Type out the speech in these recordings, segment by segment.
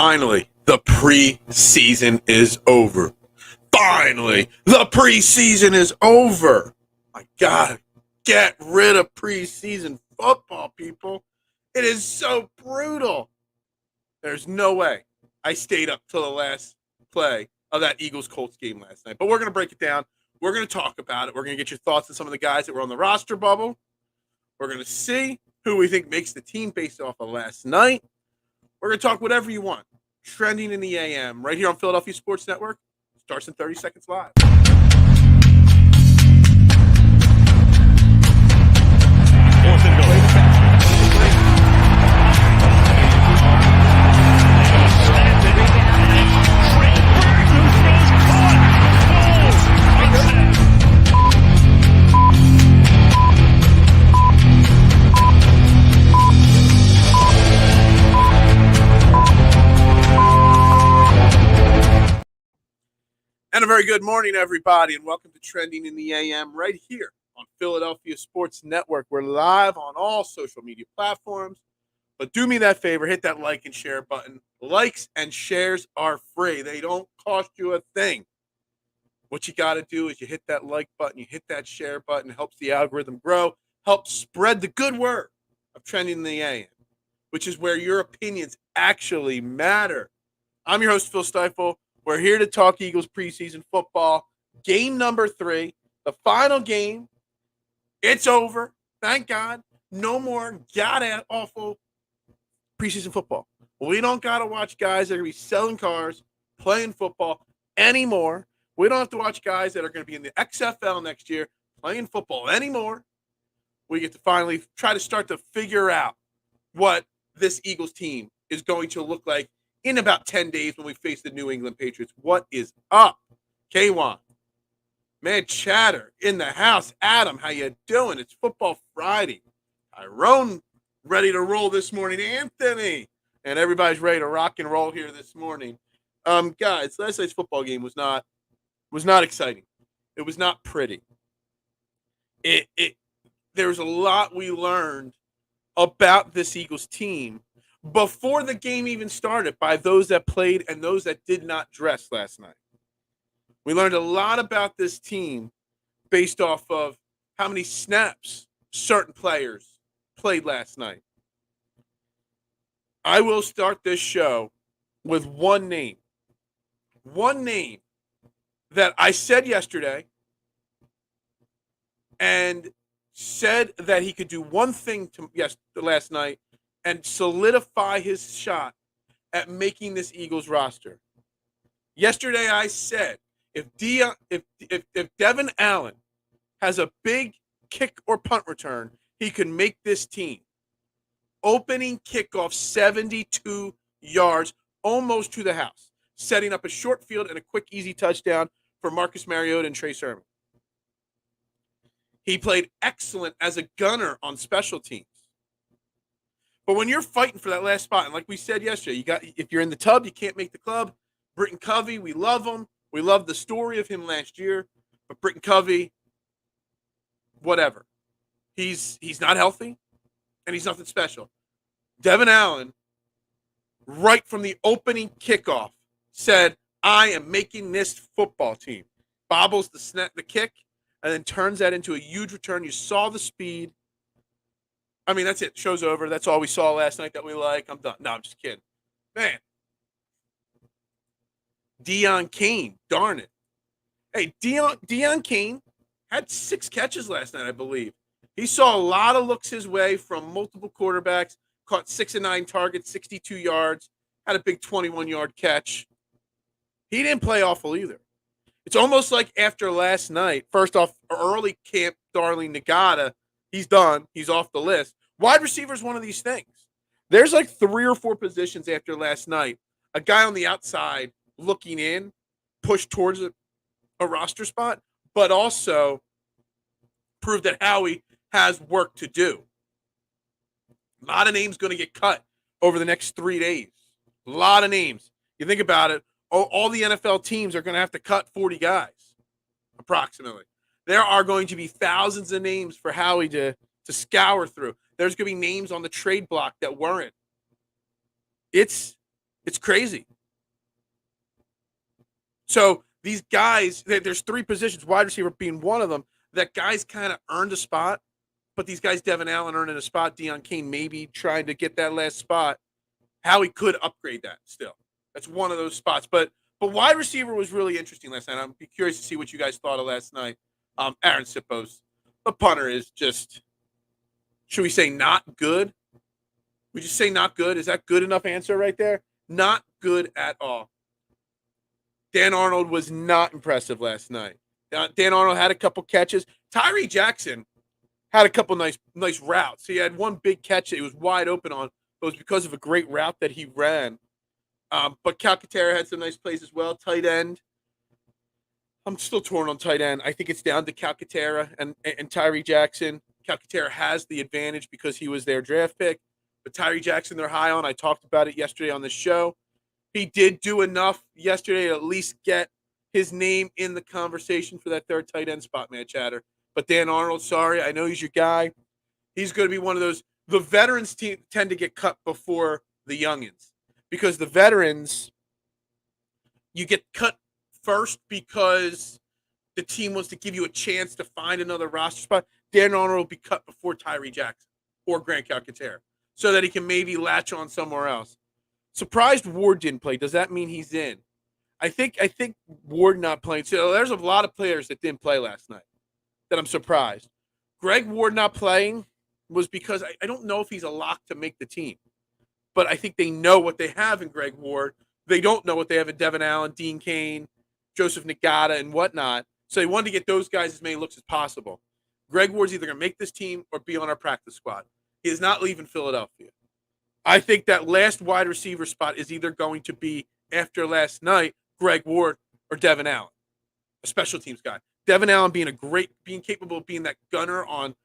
Finally, the preseason is over. Finally, the preseason is over. I gotta get rid of preseason football, people. It is so brutal. There's no way I stayed up till the last play of that Eagles Colts game last night. But we're gonna break it down. We're gonna talk about it. We're gonna get your thoughts on some of the guys that were on the roster bubble. We're gonna see who we think makes the team based off of last night. We're going to talk whatever you want. Trending in the AM right here on Philadelphia Sports Network. Starts in 30 seconds live. Fourth and goal. And a very good morning, everybody, and welcome to Trending in the AM right here on Philadelphia Sports Network. We're live on all social media platforms, but do me that favor, hit that like and share button. Likes and shares are free. They don't cost you a thing. What you got to do is you hit that like button, you hit that share button. It helps the algorithm grow, helps spread the good word of Trending in the AM, which is where your opinions actually matter. I'm your host, Phil Stiefel. We're here to talk Eagles preseason football. Game number 3, the final game. It's over. Thank God. No more god-awful preseason football. We don't got to watch guys that are going to be selling cars, playing football anymore. We don't have to watch guys that are going to be in the XFL next year playing football anymore. We get to finally try to start to figure out what this Eagles team is going to look like in about 10 days when we face the New England Patriots. What is up? K1. Man, Chatter in the house. Adam, how you doing? It's Football Friday. Tyrone ready to roll this morning. Anthony. And everybody's ready to rock and roll here this morning. Guys, last night's football game was not exciting. It was not pretty. There's a lot we learned about this Eagles team before the game even started by those that played and those that did not dress last night. We learned a lot about this team based off of how many snaps certain players played last night. I will start this show with one name. One name that I said yesterday and said that he could do one thing last night and solidify his shot at making this Eagles roster. Yesterday, I said if Devin Allen has a big kick or punt return, he can make this team. Opening kickoff, 72 yards, almost to the house, setting up a short field and a quick, easy touchdown for Marcus Mariota and Trey Sermon. He played excellent as a gunner on special teams. But when you're fighting for that last spot, and like we said yesterday, if you're in the tub, you can't make the club. Britton Covey, we love him. We love the story of him last year. But Britton Covey, whatever. He's not healthy, and he's nothing special. Devin Allen, right from the opening kickoff, said, I am making this football team. Bobbles the kick, and then turns that into a huge return. You saw the speed. I mean, that's it. Show's over. That's all we saw last night that we like. I'm done. No, I'm just kidding. Man. Deion Kane. Darn it. Hey, Deion Kane had 6 catches last night, I believe. He saw a lot of looks his way from multiple quarterbacks. Caught 6 of 9 targets, 62 yards. Had a big 21-yard catch. He didn't play awful either. It's almost like after last night, first off, early camp, Darling Nagata, he's done. He's off the list. Wide receiver is one of these things. There's like 3 or 4 positions after last night. A guy on the outside looking in, pushed towards a roster spot, but also proved that Howie has work to do. A lot of names going to get cut over the next 3 days. A lot of names. You think about it, all the NFL teams are going to have to cut 40 guys, approximately. There are going to be thousands of names for Howie to scour through. There's going to be names on the trade block that weren't. It's It's crazy. So these guys, there's three positions, wide receiver being one of them, that guys kind of earned a spot. But these guys, Devin Allen earning a spot, Deion Kane maybe trying to get that last spot. Howie could upgrade that still. That's one of those spots. But wide receiver was really interesting last night. I'm curious to see what you guys thought of last night. Aaron Sippos, the punter, is just, should we say not good? We just say not good? Is that good enough answer right there? Not good at all. Dan Arnold was not impressive last night. Dan Arnold had a couple catches. Tyree Jackson had a couple nice routes. He had one big catch that he was wide open on. It was because of a great route that he ran. But Calcaterra had some nice plays as well. Tight end. I'm still torn on tight end. I think it's down to Calcaterra and Tyree Jackson. Calcaterra has the advantage because he was their draft pick. But Tyree Jackson, they're high on. I talked about it yesterday on the show. He did do enough yesterday to at least get his name in the conversation for that third tight end spot, man, chatter. But Dan Arnold, sorry, I know he's your guy. He's going to be one of those. The veterans tend to get cut before the youngins because the veterans, you get cut first because the team wants to give you a chance to find another roster spot. Dan Arnold will be cut before Tyree Jackson or Grant Calcaterra so that he can maybe latch on somewhere else. Surprised Ward didn't play. Does that mean he's in? I think Ward not playing. So there's a lot of players that didn't play last night that I'm surprised. Greg Ward not playing was because I don't know if he's a lock to make the team. But I think they know what they have in Greg Ward. They don't know what they have in Devin Allen, Dean Cain, Joseph Ngata, and whatnot. So they wanted to get those guys as many looks as possible. Greg Ward's either going to make this team or be on our practice squad. He is not leaving Philadelphia. I think that last wide receiver spot is either going to be, after last night, Greg Ward or Devin Allen, a special teams guy. Devin Allen being capable of being that gunner on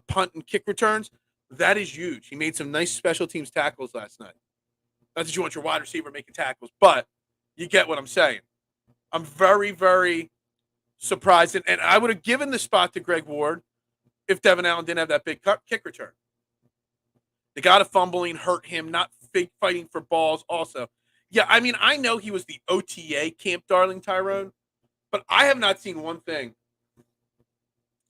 punt and kick returns, that is huge. He made some nice special teams tackles last night. Not that you want your wide receiver making tackles, but you get what I'm saying. I'm very, very surprised. And I would have given the spot to Greg Ward if Devin Allen didn't have that big kick return. They got a fumbling, hurt him, not fighting for balls also. Yeah, I mean, I know he was the OTA camp darling, Tyrone, but I have not seen one thing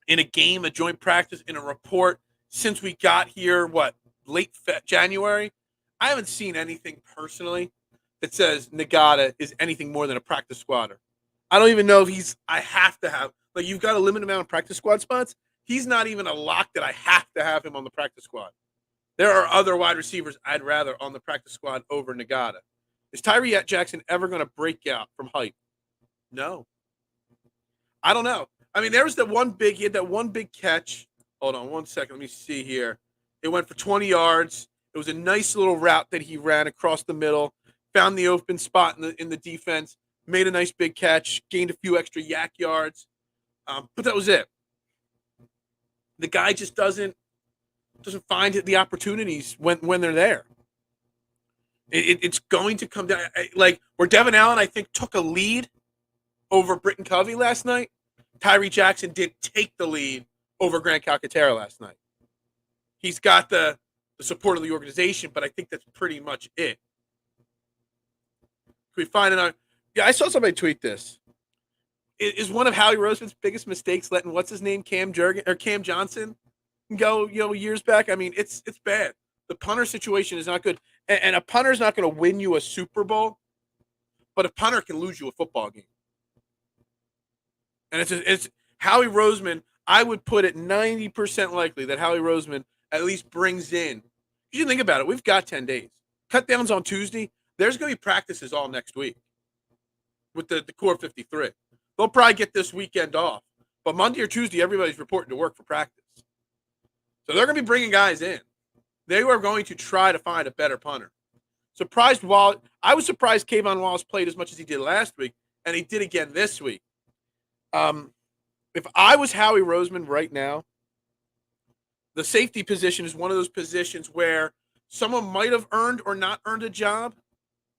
in a game, a joint practice, in a report since we got here, late January. I haven't seen anything personally that says Ngata is anything more than a practice squatter. I don't even know if I have to have, you've got a limited amount of practice squad spots. He's not even a lock that I have to have him on the practice squad. There are other wide receivers I'd rather on the practice squad over Ngata. Is Tyree Jackson ever going to break out from height? No. I don't know. I mean, he had that one big catch. Hold on 1 second. Let me see here. It went for 20 yards. It was a nice little route that he ran across the middle, found the open spot in the defense, made a nice big catch, gained a few extra yak yards. But that was it. The guy just doesn't find the opportunities when they're there. It's going to come down where Devin Allen, I think, took a lead over Britton Covey last night. Tyree Jackson did take the lead over Grant Calcaterra last night. He's got the support of the organization, but I think that's pretty much it. Can we find another? Yeah, I saw somebody tweet this. Is one of Howie Roseman's biggest mistakes letting Cam Johnson go, years back? I mean, it's bad. The punter situation is not good. And a punter is not going to win you a Super Bowl, but a punter can lose you a football game. And it's Howie Roseman. I would put it 90% likely that Howie Roseman at least brings in. You think about it. We've got 10 days. Cut downs on Tuesday. There's going to be practices all next week with the core 53. They'll probably get this weekend off. But Monday or Tuesday, everybody's reporting to work for practice. So they're going to be bringing guys in. They are going to try to find a better punter. I was surprised Kayvon Wallace played as much as he did last week, and he did again this week. If I was Howie Roseman right now, the safety position is one of those positions where someone might have earned or not earned a job,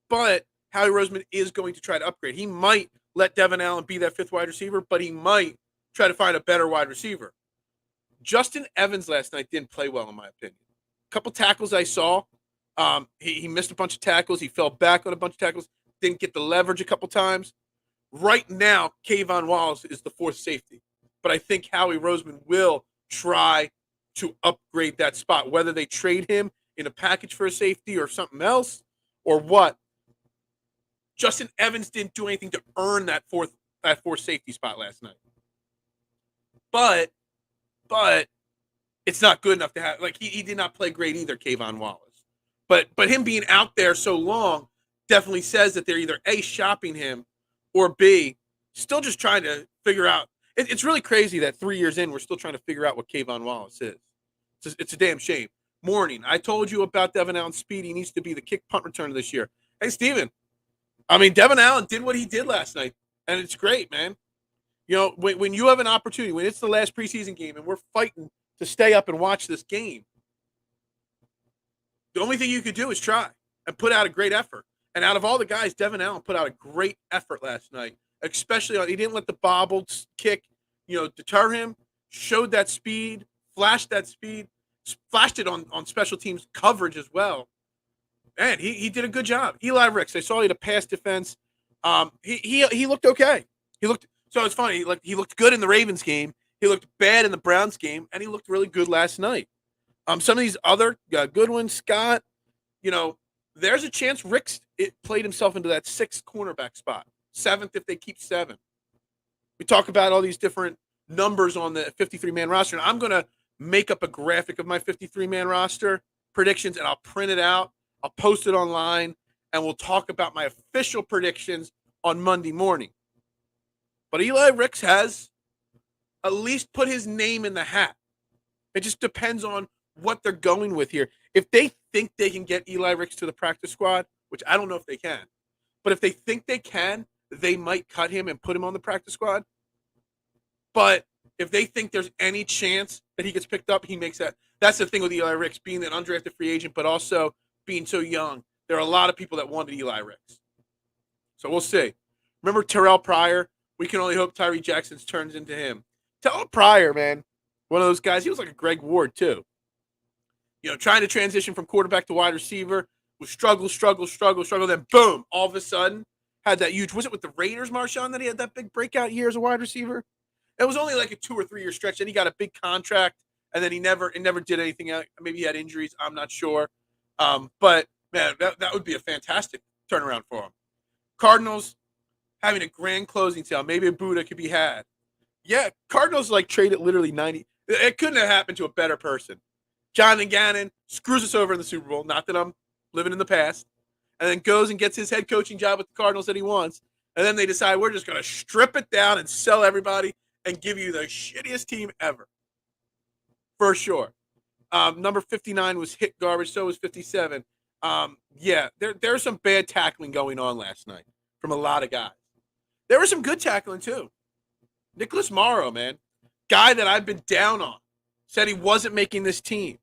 but Howie Roseman is going to try to upgrade. He might let Devin Allen be that fifth wide receiver, but he might try to find a better wide receiver. Justin Evans last night didn't play well, in my opinion. A couple tackles I saw. He missed a bunch of tackles. He fell back on a bunch of tackles. Didn't get the leverage a couple times. Right now, Kayvon Wallace is the fourth safety. But I think Howie Roseman will try to upgrade that spot, whether they trade him in a package for a safety or something else or what. Justin Evans didn't do anything to earn that fourth safety spot last night. But it's not good enough to have, like, he did not play great either, Kayvon Wallace. But him being out there so long definitely says that they're either A, shopping him, or B, still just trying to figure out. It's really crazy that 3 years in, we're still trying to figure out what Kayvon Wallace is. It's a damn shame. Morning, I told you about Devin Allen Speed. He needs to be the kick punt returner this year. Hey, Steven, I mean, Devin Allen did what he did last night, and it's great, man. You know, when you have an opportunity, when it's the last preseason game and we're fighting to stay up and watch this game, the only thing you could do is try and put out a great effort. And out of all the guys, Devin Allen put out a great effort last night, especially he didn't let the bobbled kick, deter him, showed that speed, flashed it on special teams coverage as well. Man, he did a good job. Eli Ricks, I saw you had a pass defense. He looked okay. So it's funny. He looked good in the Ravens game. He looked bad in the Browns game, and he looked really good last night. Some of these other Goodwin, Scott, there's a chance Ricks played himself into that sixth cornerback spot, seventh if they keep seven. We talk about all these different numbers on the 53-man roster, and I'm going to make up a graphic of my 53-man roster predictions, and I'll print it out. I'll post it online, and we'll talk about my official predictions on Monday morning. But Eli Ricks has at least put his name in the hat. It just depends on what they're going with here. If they think they can get Eli Ricks to the practice squad, which I don't know if they can, but if they think they can, they might cut him and put him on the practice squad. But if they think there's any chance that he gets picked up, he makes that. That's the thing with Eli Ricks, being an undrafted free agent, but also being so young. There are a lot of people that wanted Eli Ricks. So we'll see. Remember Terrell Pryor? We can only hope Tyree Jackson turns into him. Terrell Pryor, man, one of those guys. He was like a Greg Ward, too. Trying to transition from quarterback to wide receiver, was struggle. Then, boom, all of a sudden, had that huge, was it with the Raiders, Marshawn, that he had that big breakout year as a wide receiver? It was only like a 2 or 3 year stretch. Then he got a big contract, and then he never did anything else. Maybe he had injuries. I'm not sure. But, man, that would be a fantastic turnaround for him. Cardinals having a grand closing sale. Maybe a Buddha could be had. Yeah, Cardinals traded literally 90. It couldn't have happened to a better person. Jonathan Gannon screws us over in the Super Bowl. Not that I'm living in the past. And then goes and gets his head coaching job with the Cardinals that he wants. And then they decide we're just going to strip it down and sell everybody and give you the shittiest team ever. For sure. Number 59 was hit garbage. So was 57. There's some bad tackling going on last night from a lot of guys. There was some good tackling too. Nicholas Morrow, man, guy that I've been down on, said he wasn't making this team.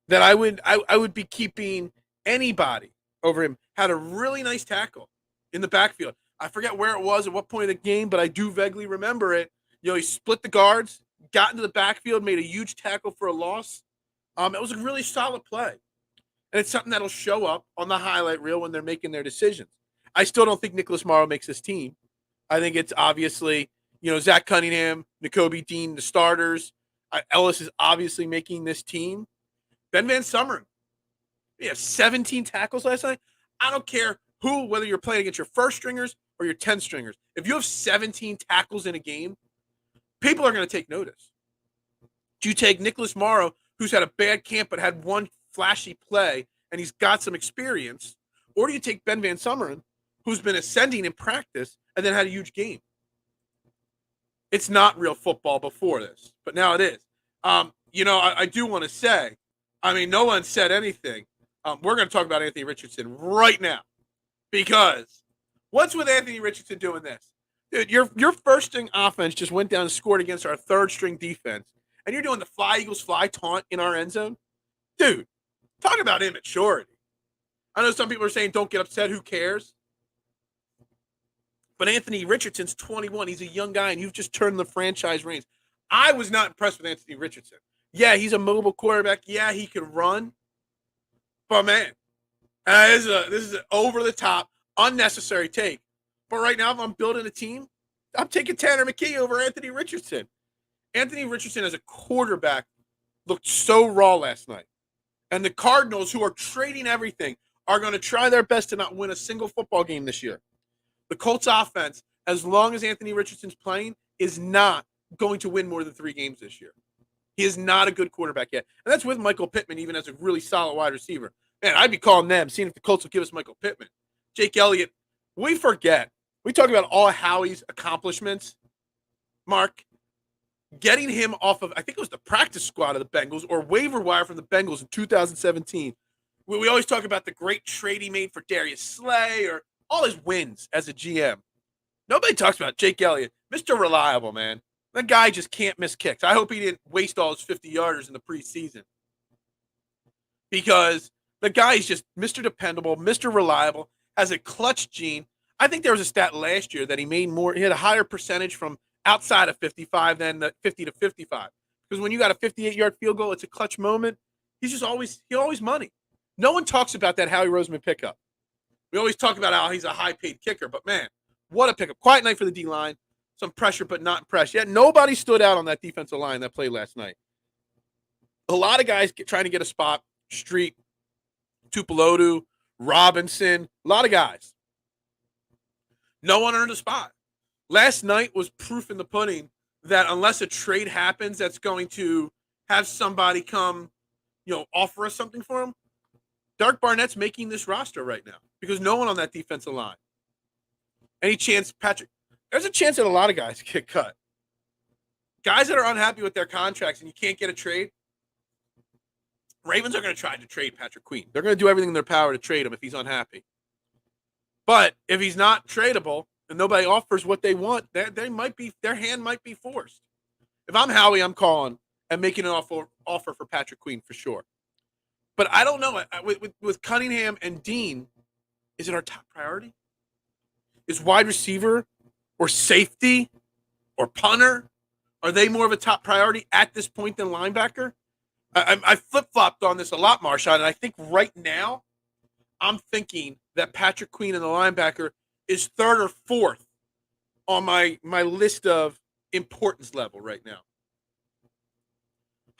That I would be keeping anybody over him. Had a really nice tackle in the backfield. I forget where it was at what point of the game, but I do vaguely remember it. He split the guards, got into the backfield, made a huge tackle for a loss. It was a really solid play. And it's something that'll show up on the highlight reel when they're making their decisions. I still don't think Nicholas Morrow makes this team. I think it's obviously, Zach Cunningham, Nakobe Dean, the starters. Ellis is obviously making this team. Ben Van Sumeren. We have 17 tackles last night. I don't care whether you're playing against your first stringers or your 10 stringers. If you have 17 tackles in a game, people are going to take notice. Do you take Nicholas Morrow, who's had a bad camp but had one flashy play and he's got some experience, or do you take Ben Van Sumeren, who's been ascending in practice and then had a huge game? It's not real football before this, but now it is. I do want to say, no one said anything. We're going to talk about Anthony Richardson right now, because what's with Anthony Richardson doing this? Dude, your first string offense just went down and scored against our third string defense, and you're doing the fly Eagles fly taunt in our end zone? Dude, talk about immaturity. I know some people are saying don't get upset, who cares? But Anthony Richardson's 21. He's a young guy, and you've just turned the franchise reins. I was not impressed with Anthony Richardson. Yeah, he's a mobile quarterback. Yeah, he can run. But man, this is an over-the-top, unnecessary take. But right now, if I'm building a team, I'm taking Tanner McKee over Anthony Richardson. Anthony Richardson as a quarterback looked so raw last night. And the Cardinals, who are trading everything, are going to try their best to not win a single football game this year. The Colts offense, as long as Anthony Richardson's playing, is not going to win more than 3 games this year. He is not a good quarterback yet. And that's with Michael Pittman, even as a really solid wide receiver. Man, I'd be calling them, seeing if the Colts will give us Michael Pittman. Jake Elliott, we forget. We talk about all Howie's accomplishments. Mark, getting him off of, I think it was the practice squad of the Bengals or waiver wire from the Bengals in 2017. We always talk about the great trade he made for Darius Slay or all his wins as a GM. Nobody talks about Jake Elliott, Mr. Reliable, man. That guy just can't miss kicks. I hope he didn't waste all his 50-yarders in the preseason. Because the guy is just Mr. Dependable, Mr. Reliable, has a clutch gene. I think there was a stat last year that he had a higher percentage from outside of 55 than the 50 to 55. Because when you got a 58-yard field goal, it's a clutch moment. He always money. No one talks about that Howie Roseman pickup. We always talk about how he's a high-paid kicker, but man, what a pickup. Quiet night for the D-line. Some pressure, but not impressed. Yet nobody stood out on that defensive line that played last night. A lot of guys trying to get a spot. Street, Tupelodu, Robinson, a lot of guys. No one earned a spot. Last night was proof in the pudding that unless a trade happens that's going to have somebody come, offer us something for him, Dark Barnett's making this roster right now because no one on that defensive line. Any chance, Patrick? There's a chance that a lot of guys get cut. Guys that are unhappy with their contracts and you can't get a trade, Ravens are going to try to trade Patrick Queen. They're going to do everything in their power to trade him if he's unhappy. But if he's not tradable and nobody offers what they want, their hand might be forced. If I'm Howie, I'm calling and making an offer for Patrick Queen for sure. But I don't know. With Cunningham and Dean, is it our top priority? Is wide receiver or safety or punter, are they more of a top priority at this point than linebacker? I flip-flopped on this a lot, Marshawn, and I think right now I'm thinking that Patrick Queen and the linebacker is 3rd or 4th on my list of importance level right now.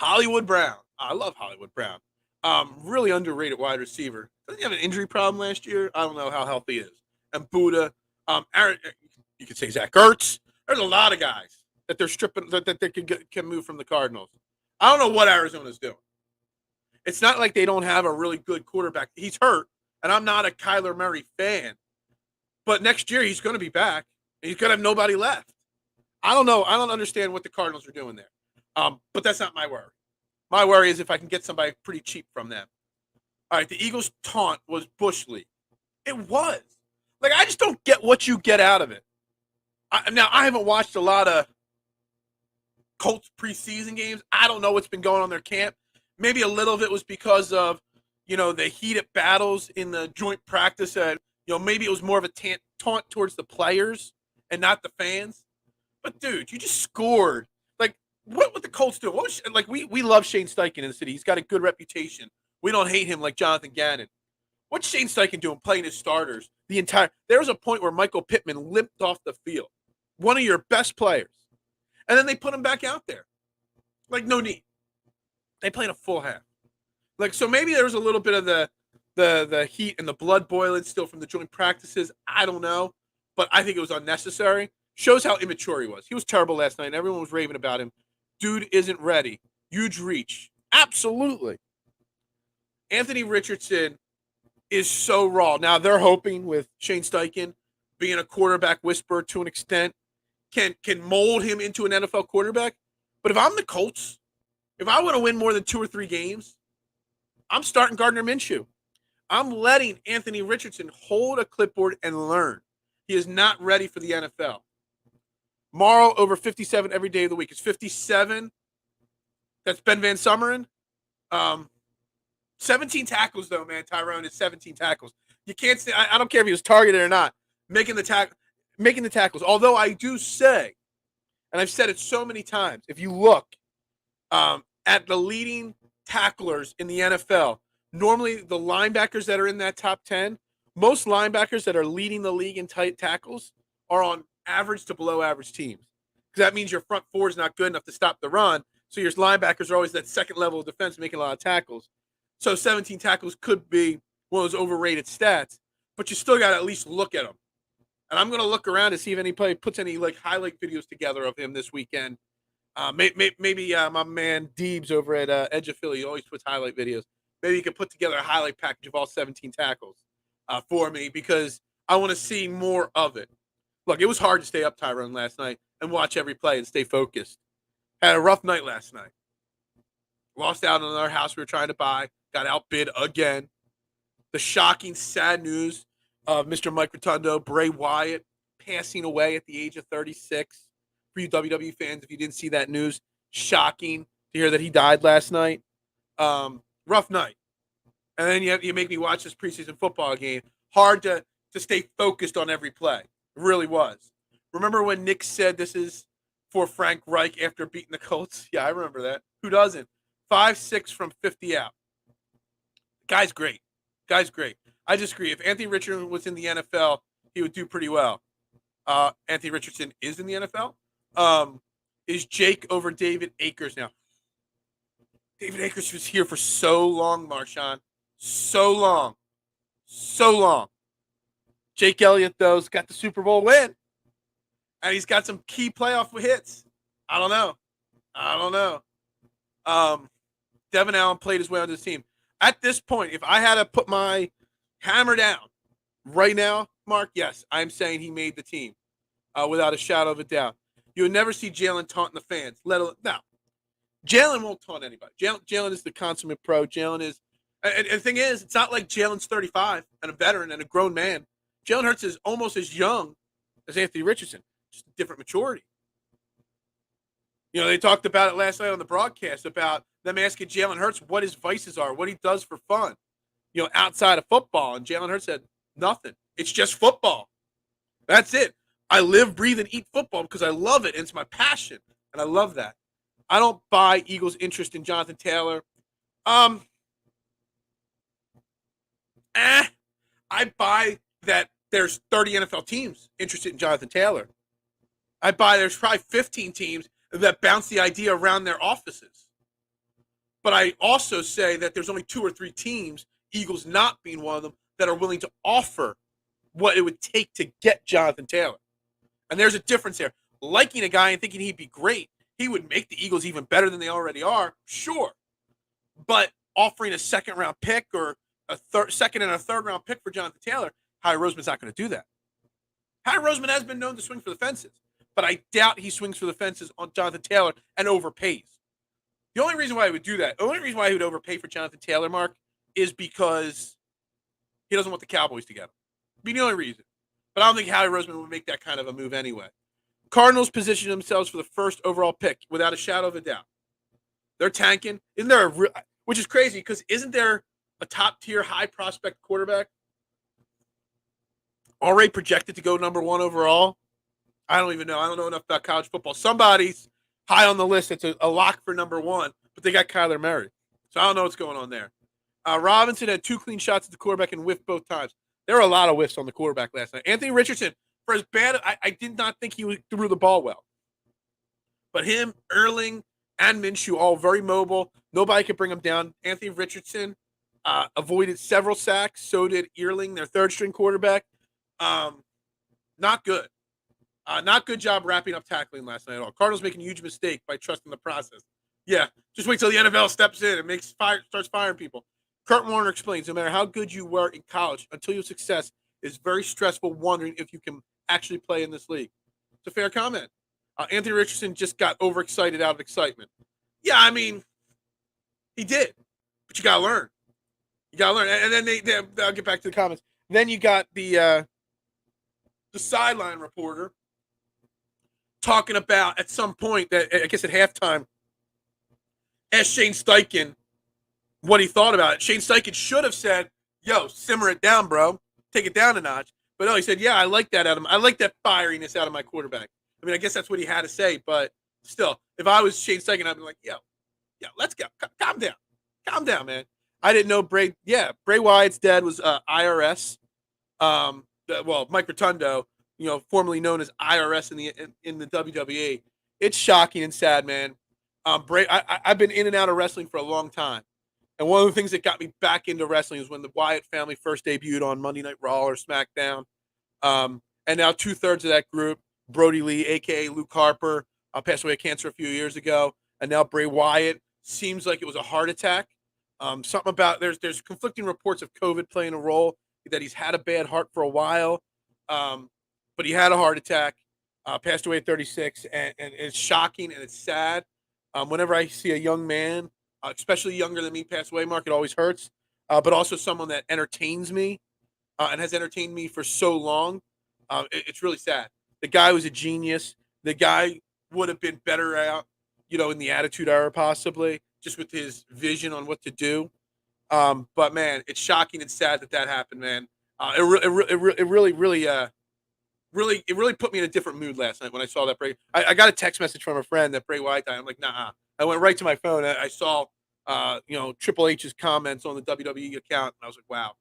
Hollywood Brown. I love Hollywood Brown. Really underrated wide receiver. Doesn't he have an injury problem last year? I don't know how healthy he is. And Buddha. Aaron, you could say Zach Ertz. There's a lot of guys that they're stripping that they can move from the Cardinals. I don't know what Arizona's doing. It's not like they don't have a really good quarterback. He's hurt, and I'm not a Kyler Murray fan. But next year he's going to be back, and he's going to have nobody left. I don't know. I don't understand what the Cardinals are doing there. But that's not my worry. My worry is if I can get somebody pretty cheap from them. All right, the Eagles' taunt was Bush League. It was. Like, I just don't get what you get out of it. Now, I haven't watched a lot of Colts preseason games. I don't know what's been going on in their camp. Maybe a little of it was because of, the heated battles in the joint practice. Maybe it was more of a taunt towards the players and not the fans. But, dude, you just scored. Like, what the Colts do? We love Shane Steichen in the city. He's got a good reputation. We don't hate him like Jonathan Gannon. What's Shane Steichen doing playing his starters there was a point where Michael Pittman limped off the field. One of your best players. And then they put him back out there. Like, no need. They played a full half. Like, so maybe there was a little bit of the heat and the blood boiling still from the joint practices. I don't know. But I think it was unnecessary. Shows how immature he was. He was terrible last night, and everyone was raving about him. Dude isn't ready. Huge reach. Absolutely. Anthony Richardson is so raw. Now, they're hoping with Shane Steichen being a quarterback whisperer to an extent, can mold him into an NFL quarterback. But if I'm the Colts, if I want to win more than 2 or 3 games, I'm starting Gardner Minshew. I'm letting Anthony Richardson hold a clipboard and learn. He is not ready for the NFL. Morrow over 57 every day of the week. It's 57. That's Ben Van Summeren. 17 tackles, though, man. Tyrone is 17 tackles. You can't say, I don't care if he was targeted or not, making the tackles. Although I do say, and I've said it so many times, if you look at the leading tacklers in the NFL, normally the linebackers that are in that top 10, most linebackers that are leading the league in tight tackles are on average to below average teams. Because that means your front four is not good enough to stop the run. So your linebackers are always that second level of defense making a lot of tackles. So 17 tackles could be one of those overrated stats, but you still got to at least look at them. And I'm going to look around to see if anybody puts any like highlight videos together of him this weekend. Maybe my man Deebs over at Edge of Philly always puts highlight videos. Maybe you could put together a highlight package of all 17 tackles for me because I want to see more of it. Look, it was hard to stay up, Tyrone, last night and watch every play and stay focused. Had a rough night last night. Lost out on our house we were trying to buy. Got outbid again. The shocking, sad news of Mr. Mike Rotundo, Bray Wyatt, passing away at the age of 36. For you WWE fans, if you didn't see that news, shocking to hear that he died last night. Rough night. And then you make me watch this preseason football game. Hard to stay focused on every play. It really was. Remember when Nick said this is for Frank Reich after beating the Colts? Yeah, I remember that. Who doesn't? 5-6 from 50 out. Guy's great. Guy's great. I just agree. If Anthony Richardson was in the NFL, he would do pretty well. Anthony Richardson is in the NFL. Is Jake over David Akers now? David Akers was here for so long, Marshawn. So long. So long. Jake Elliott, though, has got the Super Bowl win. And he's got some key playoff hits. I don't know. Devin Allen played his way on this team. At this point, if I had to put my hammer down right now, Mark, yes, I'm saying he made the team without a shadow of a doubt. You would never see Jalen taunting the fans. No, Jalen won't taunt anybody. Jalen is the consummate pro. Jalen is, and the thing is, it's not like Jalen's 35 and a veteran and a grown man. Jalen Hurts is almost as young as Anthony Richardson, just a different maturity. You know, they talked about it last night on the broadcast about them asking Jalen Hurts what his vices are, what he does for fun, you know, outside of football. And Jalen Hurts said, nothing. It's just football. That's it. I live, breathe, and eat football because I love it, and it's my passion, and I love that. I don't buy Eagles' interest in Jonathan Taylor. I buy that there's 30 NFL teams interested in Jonathan Taylor. I buy there's probably 15 teams that bounce the idea around their offices. But I also say that there's only 2 or 3 teams, Eagles not being one of them, that are willing to offer what it would take to get Jonathan Taylor. And there's a difference there. Liking a guy and thinking he'd be great, he would make the Eagles even better than they already are, sure. But offering a second-round pick or a second and a third-round pick for Jonathan Taylor, Howie Roseman's not going to do that. Howie Roseman has been known to swing for the fences, but I doubt he swings for the fences on Jonathan Taylor and overpays. The only reason why he would do that, the only reason why he would overpay for Jonathan Taylor, Mark, is because he doesn't want the Cowboys to get him. Be the only reason. But I don't think Howie Roseman would make that kind of a move anyway. Cardinals position themselves for the first overall pick without a shadow of a doubt. They're tanking. Isn't there which is crazy because isn't there a top-tier high prospect quarterback already projected to go number 1 overall? I don't even know. I don't know enough about college football. Somebody's high on the list. It's a lock for number 1, but they got Kyler Murray. So I don't know what's going on there. Robinson had 2 clean shots at the quarterback and whiffed both times. There were a lot of whiffs on the quarterback last night. Anthony Richardson, for as bad, I did not think he threw the ball well. But him, Erling, and Minshew, all very mobile. Nobody could bring him down. Anthony Richardson avoided several sacks. So did Erling, their third-string quarterback. Not good. Not good job wrapping up tackling last night at all. Cardinals making a huge mistake by trusting the process. Yeah, just wait till the NFL steps in and starts firing people. Kurt Warner explains, no matter how good you were in college, until your success is very stressful wondering if you can actually play in this league. It's a fair comment. Anthony Richardson just got overexcited out of excitement. Yeah, I mean, he did. But you got to learn. You got to learn. And then I'll get back to the comments. Then you got the sideline reporter talking about at some point that I guess at halftime asked Shane Steichen what he thought about it. Shane Steichen should have said, yo, simmer it down, bro. Take it down a notch. But no, he said, yeah, I like that out of him. I like that fieriness out of my quarterback. I mean, I guess that's what he had to say, but still, if I was Shane Steichen, I'd be like, yo, let's go. Calm down. Calm down, man. I didn't know Bray. Yeah, Bray Wyatt's dad was IRS. Mike Rotundo, formerly known as IRS in the WWE. It's shocking and sad, man. I've been in and out of wrestling for a long time, and one of the things that got me back into wrestling is when the Wyatt family first debuted on Monday Night Raw or SmackDown. And now 2/3 of that group, Brody Lee, aka Luke Harper, passed away of cancer a few years ago, and now Bray Wyatt seems like it was a heart attack. Something about there's conflicting reports of COVID playing a role, that he's had a bad heart for a while, but he had a heart attack, passed away at 36, and it's shocking and it's sad. Whenever I see a young man, especially younger than me, pass away, Mark, it always hurts. But also someone that entertains me and has entertained me for so long. It's really sad. The guy was a genius. The guy would have been better out, in the Attitude Era possibly, just with his vision on what to do. But man, it's shocking and sad that happened, man. It really put me in a different mood last night when I saw that Bray. I got a text message from a friend that Bray Wyatt died. I'm like, nah. I went right to my phone. I saw, Triple H's comments on the WWE account, and I was like, wow,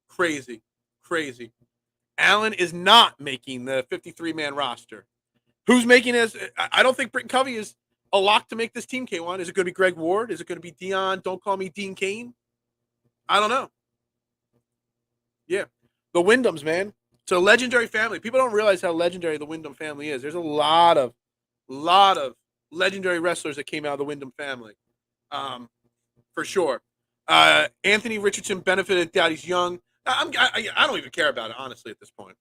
crazy. Allen is not making the 53-man roster. Who's making this? I don't think Britton Covey is a lock to make this team, K1. Is it going to be Greg Ward? Is it going to be Dion? Don't call me Dean Cain. I don't know. Yeah. The Wyndhams, man. It's a legendary family. People don't realize how legendary the Wyndham family is. There's a lot of legendary wrestlers that came out of the Wyndham family, for sure. Anthony Richardson benefited Daddy's young. I don't even care about it, honestly, at this point.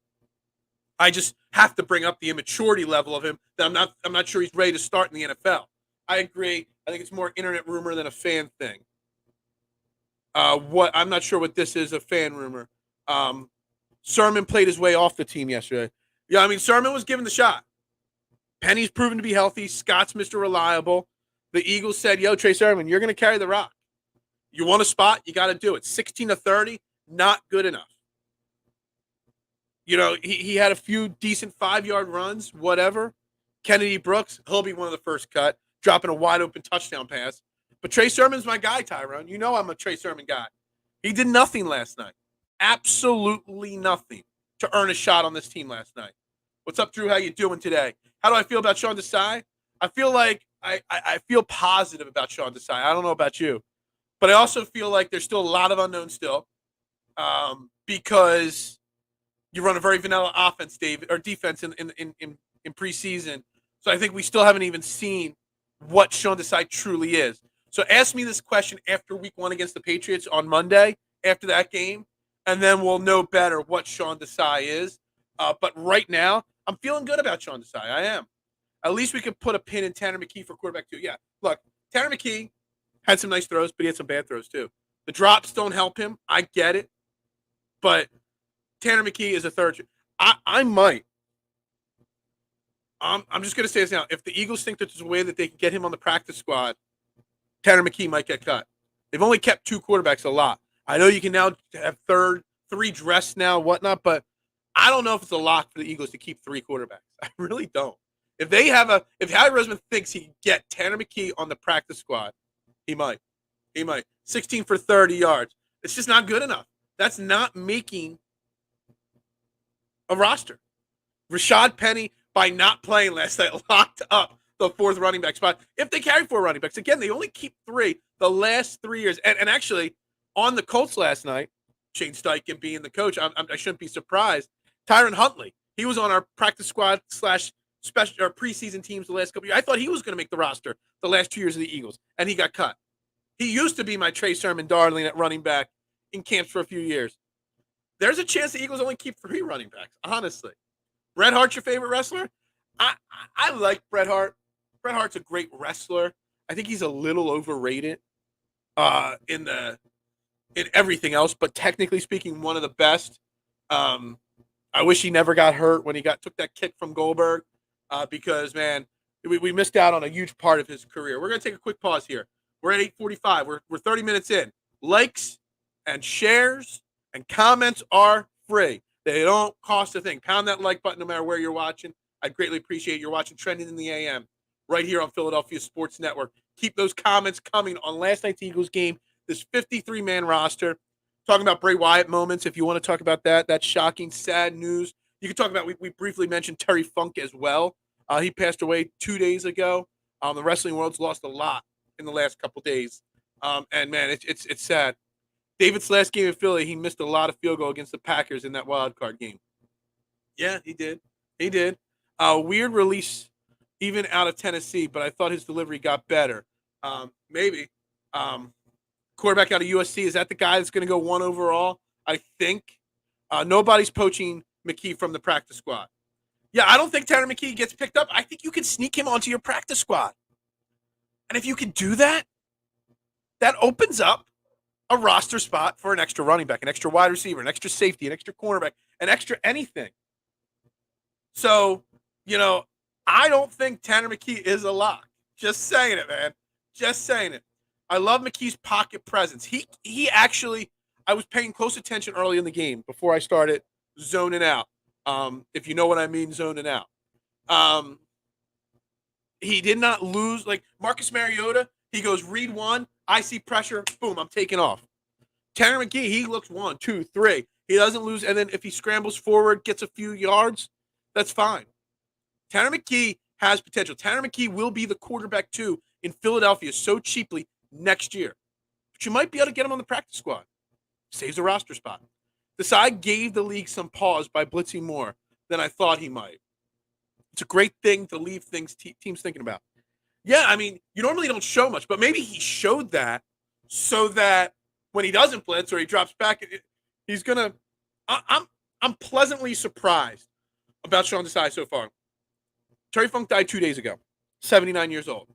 I just have to bring up the immaturity level of him that I'm not sure he's ready to start in the NFL. I agree. I think it's more internet rumor than a fan thing. I'm not sure what this is, a fan rumor. Sermon played his way off the team yesterday. Yeah, I mean, Sermon was given the shot. Penny's proven to be healthy. Scott's Mr. Reliable. The Eagles said, yo, Trey Sermon, you're going to carry the rock. You want a spot? You got to do it. 16-30, not good enough. He had a few decent 5-yard runs, whatever. Kennedy Brooks, he'll be one of the first cut, dropping a wide-open touchdown pass. But Trey Sermon's my guy, Tyrone. You know I'm a Trey Sermon guy. He did nothing last night. Absolutely nothing to earn a shot on this team last night. What's up, Drew? How you doing today? How do I feel about Sean Desai? I feel like I feel positive about Sean Desai. I don't know about you. But I also feel like there's still a lot of unknowns still, because you run a very vanilla offense, David, or defense in preseason. So I think we still haven't even seen what Sean Desai truly is. So ask me this question after week 1 against the Patriots on Monday, after that game, and then we'll know better what Sean Desai is. But right now, I'm feeling good about Sean Desai. I am. At least we could put a pin in Tanner McKee for quarterback 2. Yeah, look, Tanner McKee had some nice throws, but he had some bad throws too. The drops don't help him. I get it. But Tanner McKee is a third. I might. I'm just going to say this now. If the Eagles think that there's a way that they can get him on the practice squad, Tanner McKee might get cut. They've only kept 2 quarterbacks a lot. I know you can now have 3 dressed now, whatnot, but I don't know if it's a lock for the Eagles to keep 3 quarterbacks. I really don't. If Harry Roseman thinks he can get Tanner McKee on the practice squad, he might. 16 for 30 yards. It's just not good enough. That's not making a roster. Rashad Penny, by not playing last night, locked up the 4th running back spot. If they carry 4 running backs, again, they only keep 3 the last 3 years. And actually, on the Colts last night, Shane Steichen being the coach, I shouldn't be surprised. Tyron Huntley, he was on our practice squad / special or preseason teams the last couple of years. I thought he was going to make the roster the last 2 years of the Eagles, and he got cut. He used to be my Trey Sermon darling at running back in camps for a few years. There's a chance the Eagles only keep 3 running backs, honestly. Bret Hart's your favorite wrestler? I like Bret Hart. Bret Hart's a great wrestler. I think he's a little overrated in everything else, but technically speaking, one of the best. I wish he never got hurt when he took that kick from Goldberg, because, man, we missed out on a huge part of his career. We're going to take a quick pause here. We're at 8:45. We're 30 minutes in. Likes and shares and comments are free. They don't cost a thing. Pound that like button no matter where you're watching. I'd greatly appreciate you're watching Trending in the AM right here on Philadelphia Sports Network. Keep those comments coming on last night's Eagles game. this 53-man roster. Talking about Bray Wyatt moments, if you want to talk about that. That's shocking, sad news. You can talk about, we briefly mentioned Terry Funk as well. He passed away 2 days ago. The wrestling world's lost a lot in the last couple days. And, man, it's sad. David's last game in Philly, he missed a lot of field goal against the Packers in that wild card game. Yeah, he did. He did. Weird release even out of Tennessee, but I thought his delivery got better. Maybe. Quarterback out of USC, is that the guy that's going to go 1 overall? I think. Nobody's poaching McKee from the practice squad. Yeah, I don't think Tanner McKee gets picked up. I think you can sneak him onto your practice squad. And if you can do that, that opens up a roster spot for an extra running back, an extra wide receiver, an extra safety, an extra cornerback, an extra anything. So, I don't think Tanner McKee is a lock. Just saying it, man. Just saying it. I love McKee's pocket presence. He actually, I was paying close attention early in the game before I started zoning out. If you know what I mean, zoning out. He did not lose. Like Marcus Mariota, he goes read one, I see pressure, boom, I'm taking off. Tanner McKee, he looks 1, 2, 3. He doesn't lose, and then if he scrambles forward, gets a few yards, that's fine. Tanner McKee has potential. Tanner McKee will be the quarterback 2 in Philadelphia so cheaply next year. But you might be able to get him on the practice squad. Saves a roster spot. Desai gave the league some pause by blitzing more than I thought he might. It's a great thing to leave things teams thinking about. Yeah, I mean, you normally don't show much, but maybe he showed that so that when he doesn't blitz or he drops back, he's gonna. I'm pleasantly surprised about Sean Desai so far. Terry Funk died 2 days ago, 79 years old.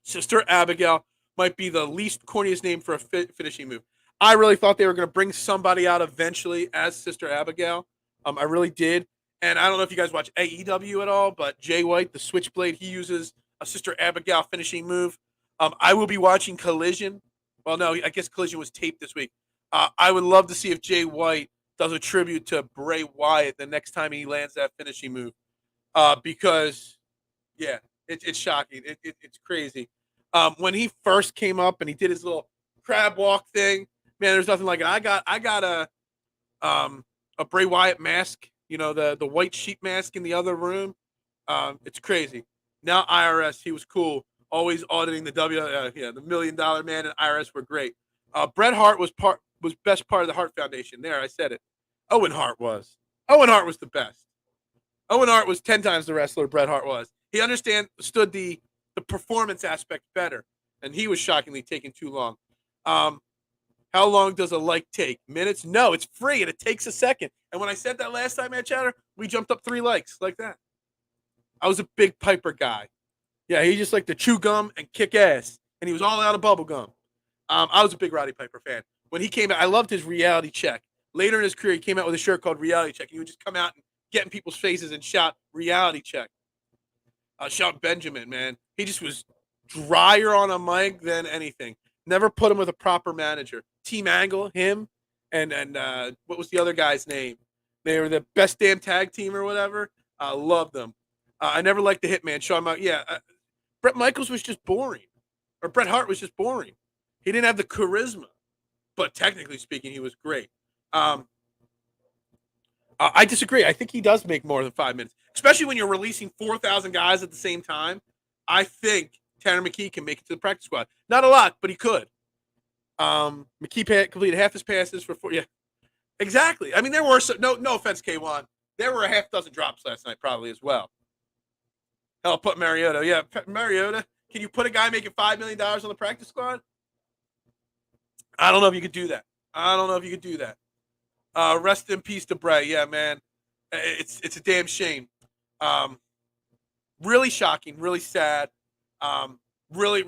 Sister Abigail might be the least corniest name for a finishing move. I really thought they were going to bring somebody out eventually as Sister Abigail. I really did. And I don't know if you guys watch AEW at all, but Jay White, the Switchblade, he uses a Sister Abigail finishing move. I will be watching Collision. Well, no, I guess Collision was taped this week. I would love to see if Jay White does a tribute to Bray Wyatt the next time he lands that finishing move. Because, yeah, it's shocking. It's crazy. When he first came up and he did his little crab walk thing, man, there's nothing like it. I got a Bray Wyatt mask, the white sheep mask in the other room. It's crazy. Now IRS, he was cool. Always auditing the the $1 million man and IRS were great. Bret Hart was best part of the Hart Foundation. There, I said it. Owen Hart was. Owen Hart was the best. Owen Hart was 10 times the wrestler Bret Hart was. He understood the performance aspect better, and he was shockingly taking too long. How long does a like take? Minutes? No, it's free, and it takes a second. And when I said that last time at Chatter, we jumped up 3 likes like that. I was a big Piper guy. Yeah, he just liked to chew gum and kick ass, and he was all out of bubble gum. I was a big Roddy Piper fan. When he came out, I loved his reality check. Later in his career, he came out with a shirt called Reality Check, and he would just come out and get in people's faces and shout, Reality Check. Shout Benjamin, man. He just was drier on a mic than anything. Never put him with a proper manager. Team Angle, him, and what was the other guy's name? They were the best damn tag team or whatever. I loved them. I never liked the Hitman, Shawn Michaels. Bret Michaels was just boring. Or Bret Hart was just boring. He didn't have the charisma. But technically speaking, he was great. I disagree. I think he does make more than 5 minutes. Especially when you're releasing 4,000 guys at the same time. I think Tanner McKee can make it to the practice squad. Not a lot, but he could. McKee completed half his passes for 4. Yeah, exactly. I mean, there were no offense, K1. There were a half dozen drops last night probably as well. Hell, put Mariota. Yeah, Mariota. Can you put a guy making $5 million on the practice squad? I don't know if you could do that. Rest in peace to Bray. Yeah, man. It's a damn shame. Really shocking, really sad. Really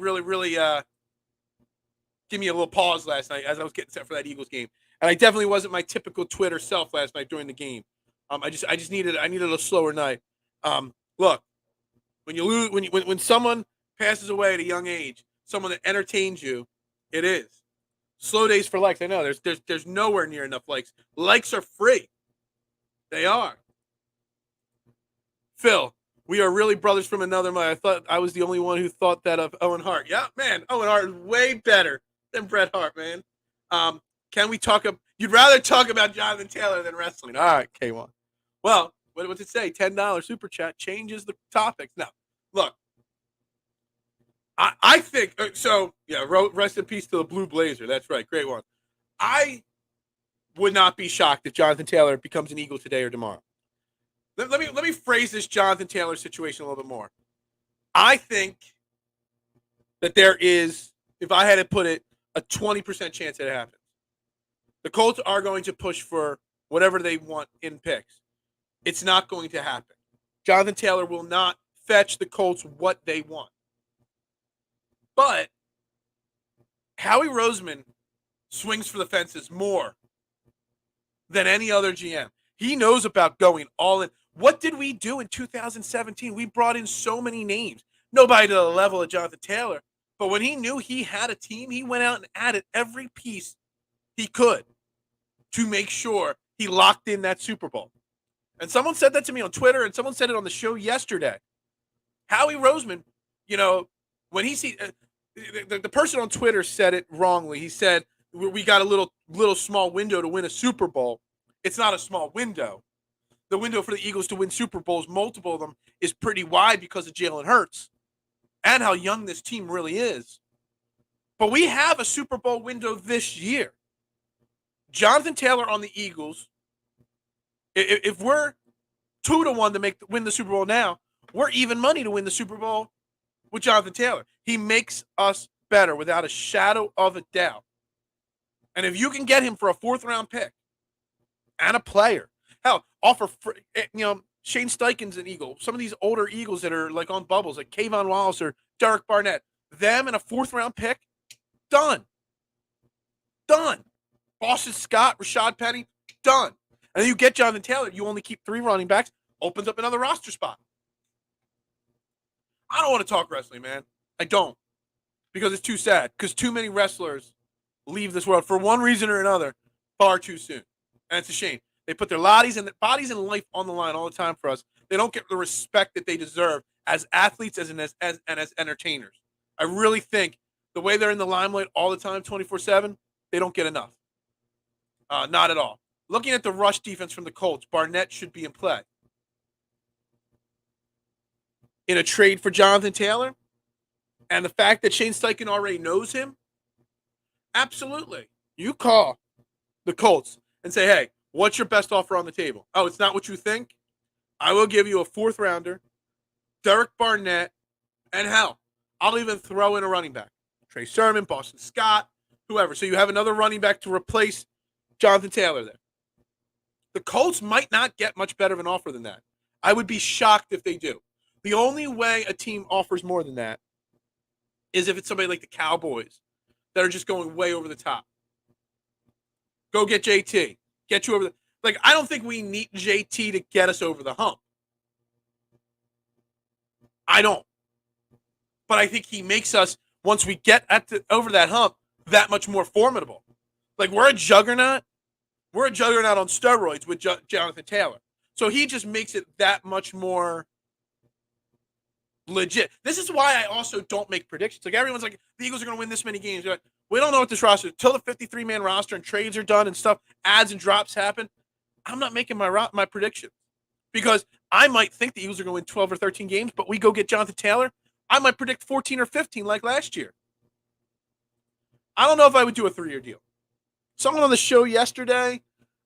give me a little pause last night as I was getting set for that Eagles game. And I definitely wasn't my typical Twitter self last night during the game. I needed a slower night. Look, when someone passes away at a young age, someone that entertains you, it is. Slow days for likes. I know there's nowhere near enough likes. Likes are free. They are. Phil, we are really brothers from another mother. I thought I was the only one who thought that of Owen Hart. Yeah, man, Owen Hart is way better than Bret Hart, man. Can we talk? You'd rather talk about Jonathan Taylor than wrestling. All right, K1. Well, what's it say? $10 super chat changes the topics. Now, look, I think so. Yeah, rest in peace to the Blue Blazer. That's right, great one. I would not be shocked if Jonathan Taylor becomes an Eagle today or tomorrow. Let me phrase this Jonathan Taylor situation a little bit more. I think that there is, if I had to put it, a 20% chance that it happens. The Colts are going to push for whatever they want in picks. It's not going to happen. Jonathan Taylor will not fetch the Colts what they want. But Howie Roseman swings for the fences more than any other GM. He knows about going all in. What did we do in 2017? We brought in so many names. Nobody to the level of Jonathan Taylor. But when he knew he had a team, he went out and added every piece he could to make sure he locked in that Super Bowl. And someone said that to me on Twitter, and someone said it on the show yesterday. Howie Roseman, when he see the person on Twitter said it wrongly. He said we got a little small window to win a Super Bowl. It's not a small window. The window for the Eagles to win Super Bowls, multiple of them, is pretty wide because of Jalen Hurts and how young this team really is. But we have a Super Bowl window this year. Jonathan Taylor on the Eagles, if we're 2-1 to win the Super Bowl now, we're even money to win the Super Bowl with Jonathan Taylor. He makes us better without a shadow of a doubt. And if you can get him for a 4th-round pick and a player, hell, offer Shane Steichen's an Eagle. Some of these older Eagles that are like on bubbles, like Kayvon Wallace or Derek Barnett, them and a 4th-round pick, done. Boston Scott, Rashad Penny, done. And then you get Jonathan Taylor, you only keep 3 running backs, opens up another roster spot. I don't want to talk wrestling, man. I don't. Because it's too sad. Because too many wrestlers leave this world for one reason or another far too soon. And it's a shame. They put their bodies and life on the line all the time for us. They don't get the respect that they deserve as athletes and as entertainers. I really think the way they're in the limelight all the time, 24/7, they don't get enough. Not at all. Looking at the rush defense from the Colts, Barnett should be in play. In a trade for Jonathan Taylor, and the fact that Shane Steichen already knows him, absolutely. You call the Colts and say, hey, what's your best offer on the table? Oh, it's not what you think? I will give you a 4th-rounder, Derek Barnett, and hell, I'll even throw in a running back. Trey Sermon, Boston Scott, whoever. So you have another running back to replace Jonathan Taylor there. The Colts might not get much better of an offer than that. I would be shocked if they do. The only way a team offers more than that is if it's somebody like the Cowboys that are just going way over the top. Go get JT. Get you over the... Like, I don't think we need JT to get us over the hump. I don't. But I think he makes us, once we get over that hump, that much more formidable. Like, we're a juggernaut. We're a juggernaut on steroids with Jonathan Taylor. So he just makes it that much more legit. This is why I also don't make predictions. Like, everyone's like, the Eagles are going to win this many games. Like, we don't know what this roster is. Until the 53-man roster and trades are done and stuff, adds and drops happen, I'm not making my prediction. Because I might think the Eagles are going to win 12 or 13 games, but we go get Jonathan Taylor, I might predict 14 or 15 like last year. I don't know if I would do a 3-year deal. Someone on the show yesterday,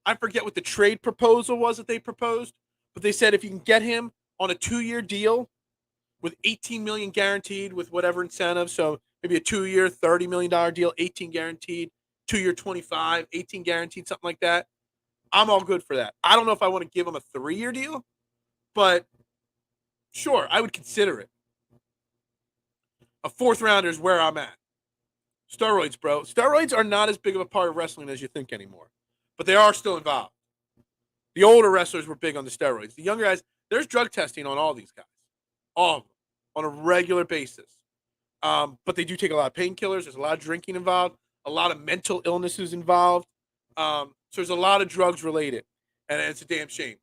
I forget what the trade proposal was that they proposed, but they said if you can get him on a 2-year deal with $18 million guaranteed with whatever incentive, so maybe a 2-year, $30 million deal, 18 guaranteed, 2-year, 25, 18 guaranteed, something like that, I'm all good for that. I don't know if I want to give him a 3-year deal, but sure, I would consider it. A 4th-rounder is where I'm at. Steroids, bro. Steroids are not as big of a part of wrestling as you think anymore, but they are still involved. The older wrestlers were big on the steroids. The younger guys, there's drug testing on all these guys. All of them. On a regular basis. But they do take a lot of painkillers. There's a lot of drinking involved. A lot of mental illnesses involved. So there's a lot of drugs related. And it's a damn shame.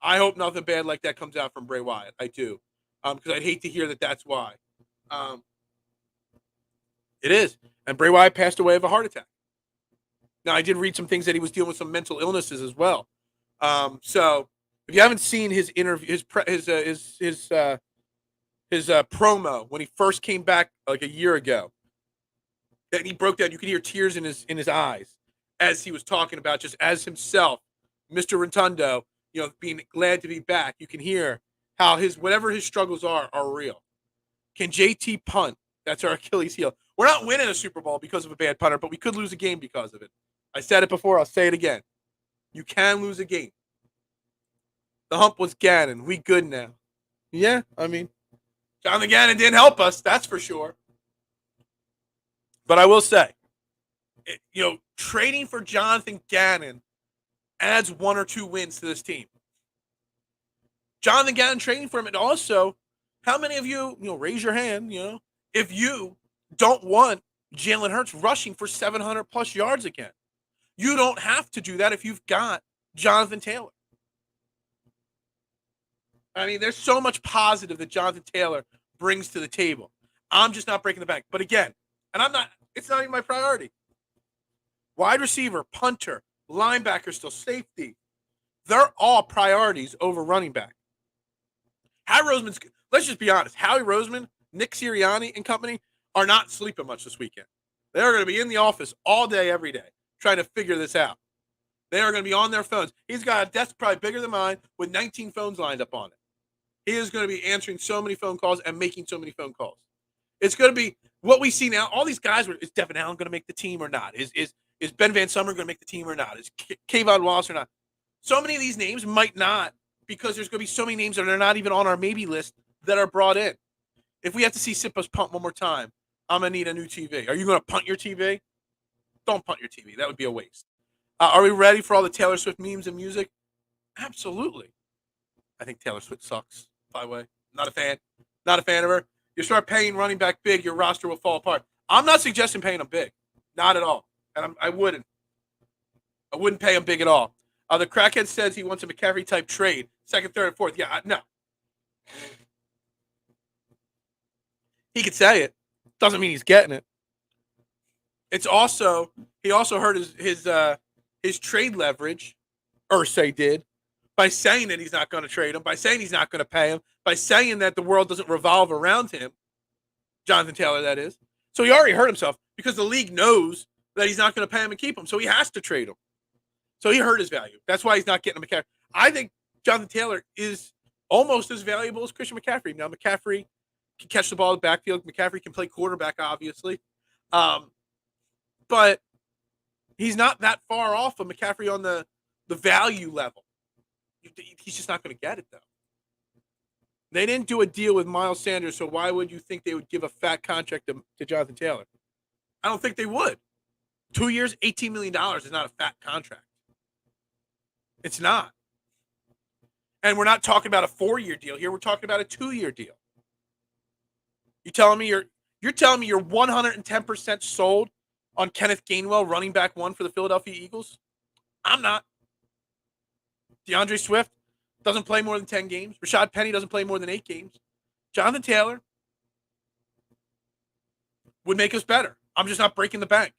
I hope nothing bad like that comes out from Bray Wyatt. I do. Because I'd hate to hear that that's why. It is. And Bray Wyatt passed away of a heart attack. Now, I did read some things that he was dealing with some mental illnesses as well. So if you haven't seen his interview, his promo when he first came back like a year ago, that he broke down, you could hear tears in his eyes as he was talking about just as himself, Mr. Rotundo, being glad to be back. You can hear how whatever his struggles are real. Can JT punt? That's our Achilles heel. We're not winning a Super Bowl because of a bad punter, but we could lose a game because of it. I said it before. I'll say it again. You can lose a game. The hump was Gannon. We good now. Yeah, I mean, Jonathan Gannon didn't help us. That's for sure. But I will say, trading for Jonathan Gannon adds 1 or 2 wins to this team. Jonathan Gannon trading for him, and also, how many of you, raise your hand, if you don't want Jalen Hurts rushing for 700 plus yards again? You don't have to do that if you've got Jonathan Taylor. I mean, there's so much positive that Jonathan Taylor brings to the table. I'm just not breaking the bank. But again, it's not even my priority. Wide receiver, punter, linebacker, still safety. They're all priorities over running back. Let's just be honest. Howie Roseman, Nick Sirianni and company are not sleeping much this weekend. They are going to be in the office all day, every day, trying to figure this out. They are going to be on their phones. He's got a desk probably bigger than mine with 19 phones lined up on it. He is going to be answering so many phone calls and making so many phone calls. It's going to be what we see now. All these guys, is Devin Allen going to make the team or not? Is Ben Van Summer going to make the team or not? Is Kayvon Wallace or not? So many of these names might not, because there's going to be so many names that are not even on our maybe list that are brought in. If we have to see Sippos punt one more time, I'm going to need a new TV. Are you going to punt your TV? Don't punt your TV. That would be a waste. Are we ready for all the Taylor Swift memes and music? Absolutely. I think Taylor Swift sucks, by the way. Not a fan. Not a fan of her. You start paying running back big, your roster will fall apart. I'm not suggesting paying them big. Not at all. And I wouldn't. I wouldn't pay him big at all. The crackhead says he wants a McCaffrey-type trade. Second, third, and fourth. Yeah, no. He could say it. Doesn't mean he's getting it. It's also, he also hurt his trade leverage, Irsay did, by saying that he's not going to trade him, by saying he's not going to pay him, by saying that the world doesn't revolve around him. Jonathan Taylor, that is. So he already hurt himself because the league knows that he's not going to pay him and keep him. So he has to trade him. So he hurt his value. That's why he's not getting a McCaffrey. I think Jonathan Taylor is almost as valuable as Christian McCaffrey. Now, McCaffrey can catch the ball in the backfield. McCaffrey can play quarterback, obviously. But he's not that far off of McCaffrey on the value level. He's just not going to get it, though. They didn't do a deal with Miles Sanders, so why would you think they would give a fat contract to Jonathan Taylor? I don't think they would. 2 years, $18 million is not a fat contract. It's not. And we're not talking about a 4-year deal here. We're talking about a 2-year deal. You're telling me you're 110% sold on Kenneth Gainwell, running back 1 for the Philadelphia Eagles? I'm not. DeAndre Swift doesn't play more than 10 games. Rashad Penny doesn't play more than 8 games. Jonathan Taylor would make us better. I'm just not breaking the bank.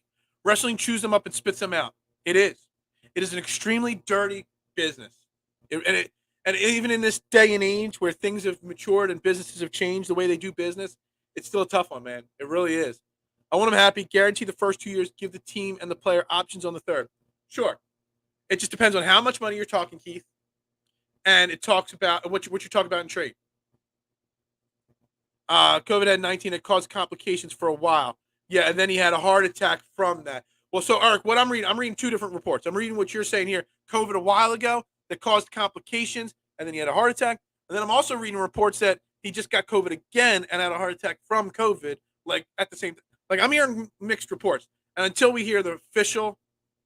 Wrestling chews them up and spits them out. It is. It is an extremely dirty business. And even in this day and age where things have matured and businesses have changed the way they do business, it's still a tough one, man. It really is. I want them happy. Guarantee the first 2 years. Give the team and the player options on the third. Sure. It just depends on how much money you're talking, Keith. And it talks about what you're talking about in trade. COVID-19 had caused complications for a while. Yeah, and then he had a heart attack from that. Well, so, Eric, what I'm reading 2 different reports. I'm reading what you're saying here. COVID a while ago that caused complications, and then he had a heart attack. And then I'm also reading reports that he just got COVID again and had a heart attack from COVID, like at the same time. Like, I'm hearing mixed reports. And until we hear the official,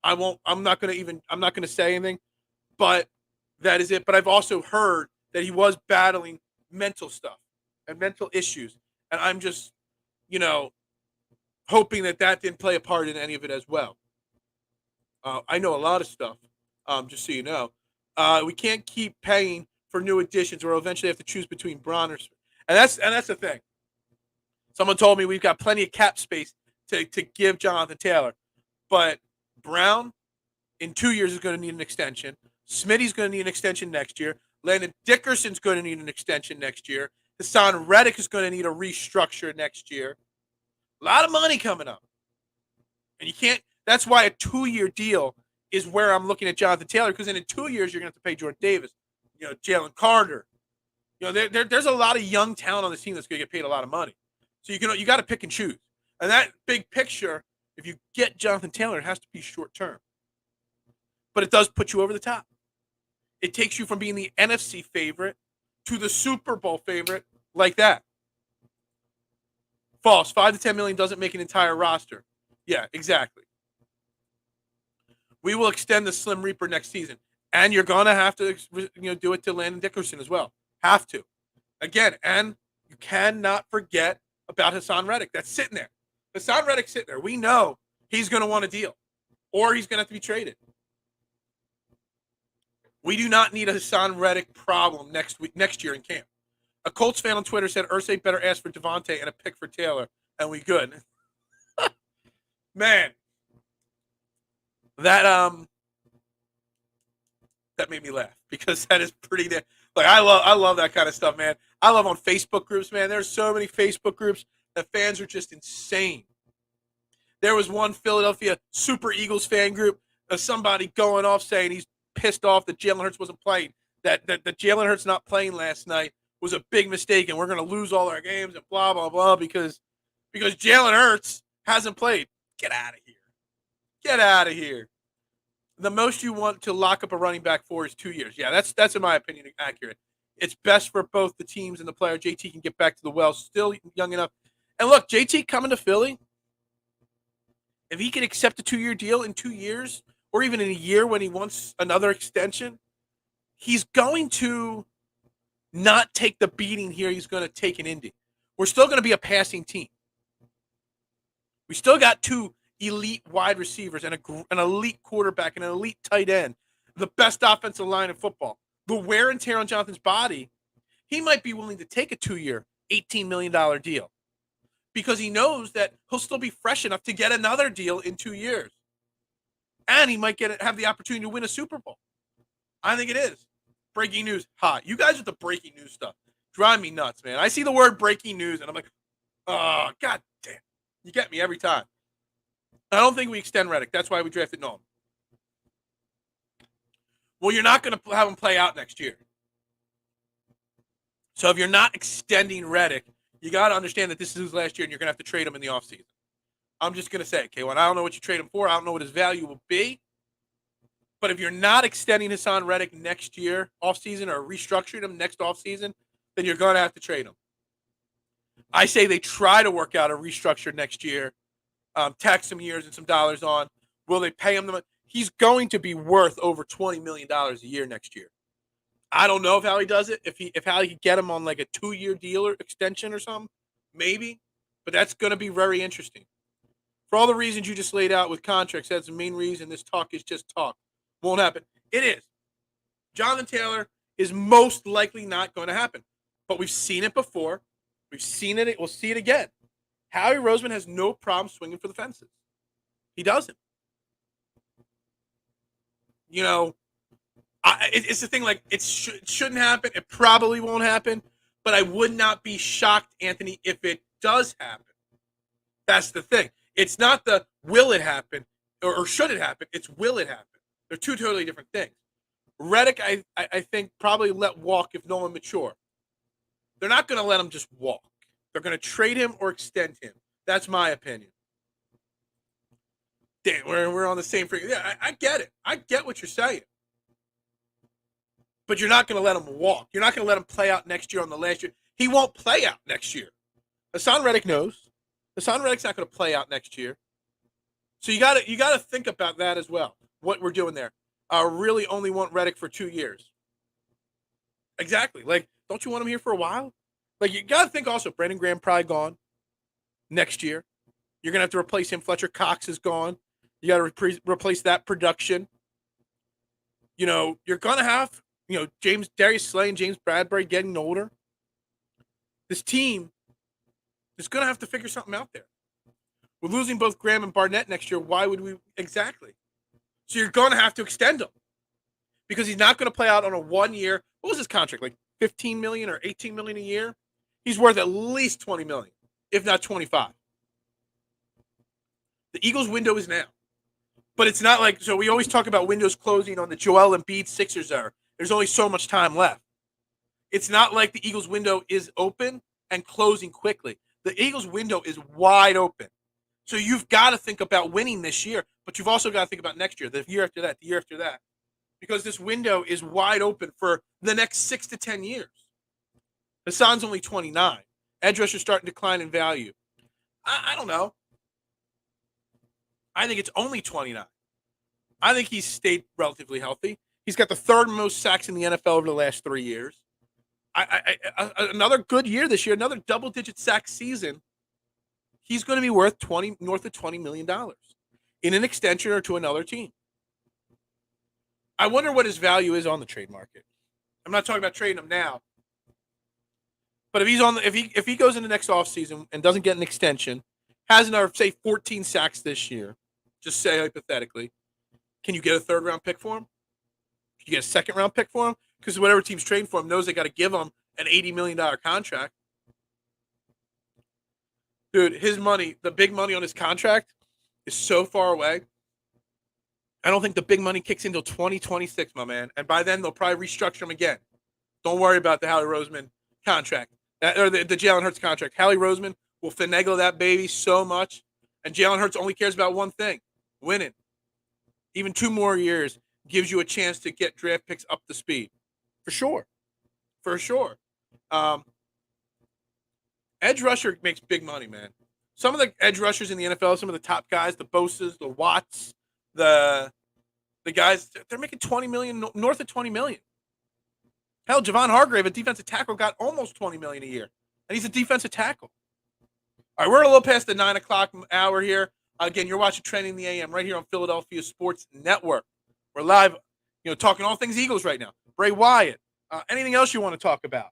I'm not going to say anything. But that is it. But I've also heard that he was battling mental stuff and mental issues. And I'm just, hoping that didn't play a part in any of it as well. I know a lot of stuff, just so you know. We can't keep paying for new additions, or we'll eventually have to choose between Braun or... And that's the thing. Someone told me we've got plenty of cap space to give Jonathan Taylor. But Brown, in 2 years, is going to need an extension. Smitty's going to need an extension next year. Landon Dickerson's going to need an extension next year. Hassan Reddick is going to need a restructure next year. A lot of money coming up. And you can't – that's why a 2-year deal is where I'm looking at Jonathan Taylor, because in 2 years you're going to have to pay Jordan Davis, Jalen Carter. There's a lot of young talent on this team that's going to get paid a lot of money. So you got to pick and choose. And that big picture, if you get Jonathan Taylor, it has to be short term. But it does put you over the top. It takes you from being the NFC favorite to the Super Bowl favorite like that. False. $5 to $10 million doesn't make an entire roster. Yeah, exactly. We will extend the Slim Reaper next season. And you're going to have to do it to Landon Dickerson as well. Have to. Again, and you cannot forget about Hassan Reddick. That's sitting there. Hassan Reddick's sitting there. We know he's going to want a deal. Or he's going to have to be traded. We do not need a Hassan Reddick problem next year in camp. A Colts fan on Twitter said Irsay better ask for Devontae and a pick for Taylor, and we good. Man, that made me laugh, because that is pretty. Like, I love that kind of stuff, man. I love on Facebook groups, man. There's so many Facebook groups that fans are just insane. There was one Philadelphia Super Eagles fan group of somebody going off saying he's pissed off that Jalen Hurts wasn't playing, that Jalen Hurts not playing last night was a big mistake, and we're going to lose all our games and blah, blah, blah, because Jalen Hurts hasn't played. Get out of here. Get out of here. The most you want to lock up a running back for is 2 years. Yeah, that's in my opinion accurate. It's best for both the teams and the player. JT can get back to the well, still young enough. And look, JT coming to Philly, if he can accept a 2-year deal in 2 years, or even in a year when he wants another extension, he's going to not take the beating here he's going to take in Indy. We're still going to be a passing team. We still got 2 elite wide receivers and an elite quarterback and an elite tight end, the best offensive line in football. The wear and tear on Jonathan's body, he might be willing to take a 2-year, $18 million deal, because he knows that he'll still be fresh enough to get another deal in 2 years. And he might have the opportunity to win a Super Bowl. I think it is. Breaking news. Hot. You guys with the breaking news stuff drive me nuts, man. I see the word breaking news, and I'm like, oh, God damn. You get me every time. I don't think we extend Reddick. That's why we drafted Nolan. Well, you're not going to have him play out next year. So if you're not extending Reddick, you got to understand that this is his last year, and you're going to have to trade him in the offseason. I'm just going to say, okay, well, I don't know what you trade him for. I don't know what his value will be. But if you're not extending Hassan Reddick next year offseason, or restructuring him next offseason, then you're going to have to trade him. I say they try to work out a restructure next year, tack some years and some dollars on. Will they pay him the money? He's going to be worth over $20 million a year next year. I don't know if Howie does it. If Howie could get him on like a 2-year deal or extension or something, maybe. But that's going to be very interesting. For all the reasons you just laid out with contracts, that's the main reason this talk is just talk. Won't happen. It is. Jonathan Taylor is most likely not going to happen. But we've seen it before. We've seen it. We'll see it again. Howie Roseman has no problem swinging for the fences. He doesn't. It's the thing, like, it shouldn't happen. It probably won't happen. But I would not be shocked, Anthony, if it does happen. That's the thing. It's not the will it happen or should it happen. It's will it happen. They're 2 totally different things. Reddick, I think, probably let walk if Nolan mature. They're not going to let him just walk. They're going to trade him or extend him. That's my opinion. Damn, we're on the same frequency. Yeah, I get it. I get what you're saying. But you're not going to let him walk. You're not going to let him play out next year on the last year. He won't play out next year. Hassan Reddick knows. Hassan Reddick's not going to play out next year. So you got to think about that as well. What we're doing there. I really only want Reddick for 2 years. Exactly. Like, don't you want him here for a while? Like, you got to think also, Brandon Graham probably gone next year. You're going to have to replace him. Fletcher Cox is gone. You got to replace that production. You're going to have, Darius Slay and James Bradbury getting older. This team is going to have to figure something out there. We're losing both Graham and Barnett next year. Why would we? Exactly. So you're going to have to extend him because he's not going to play out on a 1 year. What was his contract? Like 15 million or 18 million a year? He's worth at least 20 million, if not 25. The Eagles' window is now. But it's not like, so we always talk about windows closing on the Joel Embiid Sixers era. There's only so much time left. It's not like the Eagles' window is open and closing quickly. The Eagles' window is wide open. So you've got to think about winning this year, but you've also got to think about next year, the year after that, the year after that. Because this window is wide open for the next 6 to 10 years. Hassan's only 29. Edge rushers starting to decline in value. I don't know. I think it's only 29. I think he's stayed relatively healthy. He's got the third most sacks in the NFL over the last 3 years. Another good year this year, another double-digit sack season. He's going to be worth north of $20 million in an extension or to another team. I wonder what his value is on the trade market. I'm not talking about trading him now, but if he goes into next offseason and doesn't get an extension, has another, say, 14 sacks this year, just say hypothetically, can you get a third-round pick for him? Can you get a second-round pick for him? Because whatever team's trading for him knows they got to give him an $80 million contract. Dude, his money, the big money on his contract is so far away. I don't think the big money kicks in until 2026, my man. And by then, they'll probably restructure him again. Don't worry about the Howie Roseman contract, or the Jalen Hurts contract. Howie Roseman will finagle that baby so much. And Jalen Hurts only cares about one thing, winning. Even 2 more years gives you a chance to get draft picks up to speed. For sure. For sure. Edge rusher makes big money, man. Some of the edge rushers in the NFL, some of the top guys, the Bosas, the Watts, the guys, they're making $20 million, north of $20 million. Hell, Javon Hargrave, a defensive tackle, got almost $20 million a year, and he's a defensive tackle. All right, we're a little past the 9 o'clock hour here. Again, you're watching Trending the AM right here on Philadelphia Sports Network. We're live, talking all things Eagles right now. Bray Wyatt, anything else you want to talk about?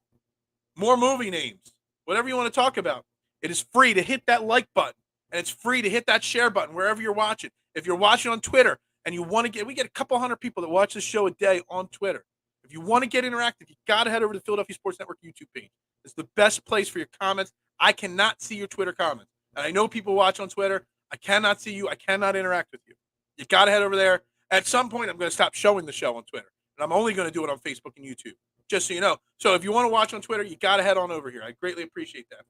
More movie names, whatever you want to talk about. It is free to hit that like button, and it's free to hit that share button wherever you're watching. If you're watching on Twitter and you want to we get a couple hundred people that watch this show a day on Twitter. If you want to get interactive, you got to head over to the Philadelphia Sports Network YouTube page. It's the best place for your comments. I cannot see your Twitter comments. And I know people watch on Twitter. I cannot see you. I cannot interact with you. You got to head over there. At some point, I'm going to stop showing the show on Twitter. And I'm only going to do it on Facebook and YouTube, just so you know. So if you want to watch on Twitter, you got to head on over here. I greatly appreciate that.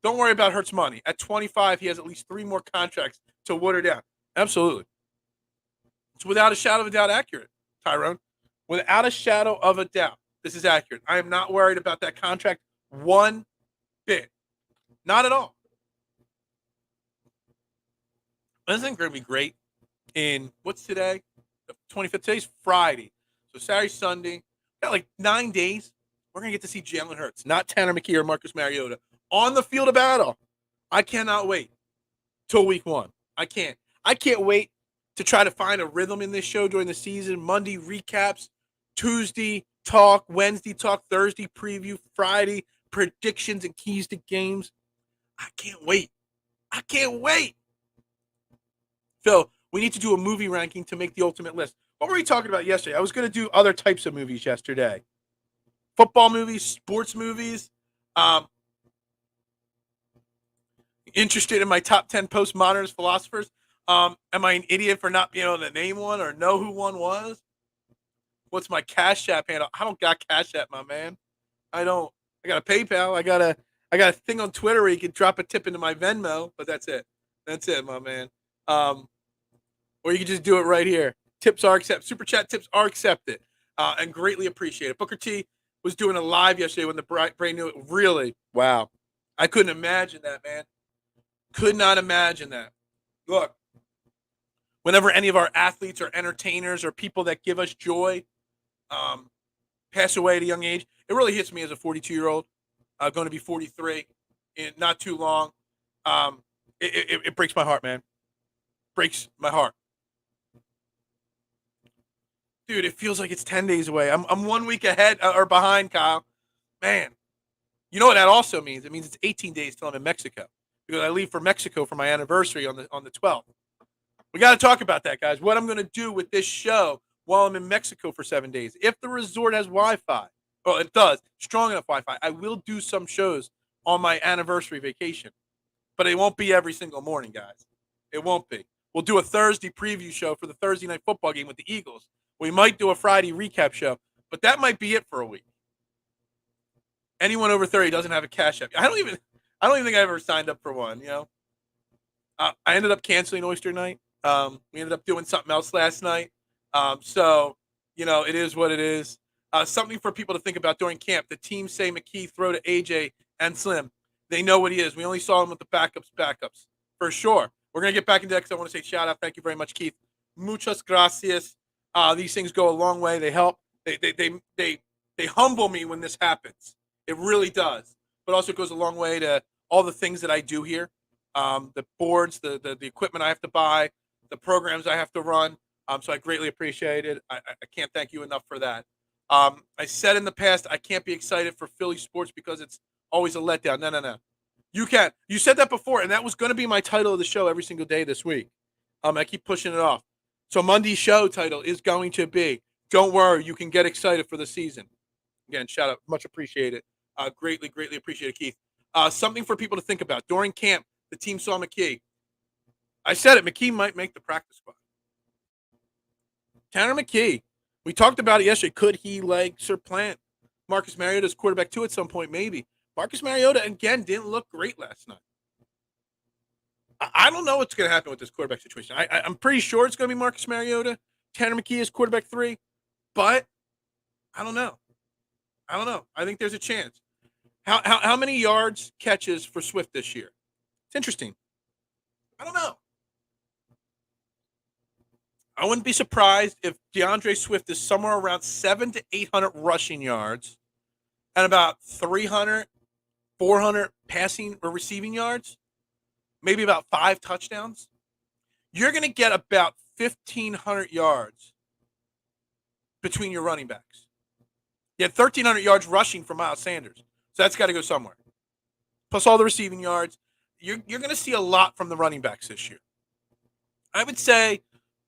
Don't worry about Hurts' money. At 25, he has at least 3 more contracts to water down. Absolutely. It's without a shadow of a doubt accurate, Tyrone. Without a shadow of a doubt, this is accurate. I am not worried about that contract one bit. Not at all. This thing's going to be great in, what's today? The 25th. Today's Friday. So Saturday, Sunday. Got like 9 days. We're going to get to see Jalen Hurts, not Tanner McKee or Marcus Mariota, on the field of battle. I cannot wait till week 1. I can't wait to try to find a rhythm in this show during the season. Monday recaps, Tuesday talk, Wednesday talk, Thursday preview, Friday predictions and keys to games. I can't wait. Phil, we need to do a movie ranking to make the ultimate list. What were we talking about yesterday? I was going to do other types of movies yesterday. Football movies, sports movies. Interested in my top 10 postmodernist philosophers. Am I an idiot for not being able to name one or know who one was? What's my Cash App handle? I don't got Cash App, my man. I don't. I got a PayPal. I got a thing on Twitter where you can drop a tip into my Venmo, but that's it. That's it, my man. Or you can just do it right here. Tips are accepted. Super chat tips are accepted, and greatly appreciated. Booker T was doing a live yesterday when the brand new. Really, wow. I couldn't imagine that, man. Could not imagine that. Look, whenever any of our athletes or entertainers or people that give us joy pass away at a young age, it really hits me as a 42-year-old, going to be 43 in not too long. It breaks my heart, man. Breaks my heart. Dude, it feels like it's 10 days away. I'm 1 week ahead or behind, Kyle. Man, you know what that also means? It means it's 18 days till I'm in Mexico. because I leave for Mexico for my anniversary on the 12th. We got to talk about that, guys. What I'm going to do with this show while I'm in Mexico for 7 days. If the resort has Wi-Fi, well, it does, strong enough Wi-Fi, I will do some shows on my anniversary vacation. But it won't be every single morning, guys. It won't be. We'll do a Thursday preview show for the Thursday night football game with the Eagles. We might do a Friday recap show, but that might be it for a week. Anyone over 30 doesn't have a Cash App. I don't even think I ever signed up for one, I ended up canceling Oyster Night. We ended up doing something else last night. So, it is what it is. Something for people to think about during camp. The team say McKee throw to AJ and Slim. They know what he is. We only saw him with the backups, for sure. We're going to get back into that because I want to say shout out. Thank you very much, Keith. Muchas gracias. These things go a long way. They help. They humble me when this happens. It really does. But also it goes a long way to all the things that I do here. The boards, the equipment I have to buy, the programs I have to run. So I greatly appreciate it. I can't thank you enough for that. I said in the past, I can't be excited for Philly sports because it's always a letdown. No. You can. You said that before, and that was going to be my title of the show every single day this week. I keep pushing it off. So Monday's show title is going to be, don't worry, you can get excited for the season. Again, shout out. Much appreciated. Greatly appreciate it, Keith. Something for people to think about. During camp, the team saw McKee. I said it, McKee might make the practice squad. Tanner McKee. We talked about it yesterday. Could he supplant Marcus Mariota's quarterback 2 at some point? Maybe. Marcus Mariota, again, didn't look great last night. I don't know what's going to happen with this quarterback situation. I'm pretty sure it's going to be Marcus Mariota. Tanner McKee is quarterback 3. But I don't know. I think there's a chance. How many yards, catches for Swift this year? It's interesting. I don't know. I wouldn't be surprised if DeAndre Swift is somewhere around 700 to 800 rushing yards and about 300, 400 passing or receiving yards, maybe about 5 touchdowns. You're going to get about 1,500 yards between your running backs. You had 1,300 yards rushing for Miles Sanders. So that's got to go somewhere. Plus all the receiving yards. You're going to see a lot from the running backs this year. I would say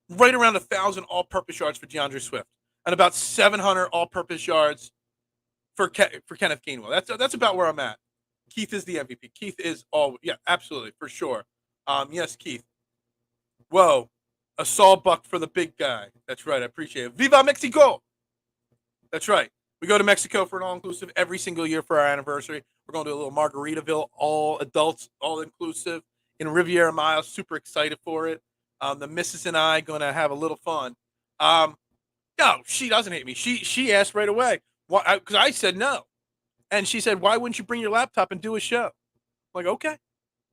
right around 1,000 all-purpose yards for DeAndre Swift and about 700 all-purpose yards for Kenneth Gainwell. That's about where I'm at. Keith is the MVP. Keith is absolutely, for sure. Yes, Keith. Whoa, a sawbuck for the big guy. That's right. I appreciate it. Viva Mexico! That's right. We go to Mexico for an all-inclusive every single year for our anniversary. We're going to do a little Margaritaville, all adults, all-inclusive in Riviera Maya. Super excited for it. The missus and I going to have a little fun. No, she doesn't hate me. She asked right away because I said no. And she said, why wouldn't you bring your laptop and do a show? I'm like, okay.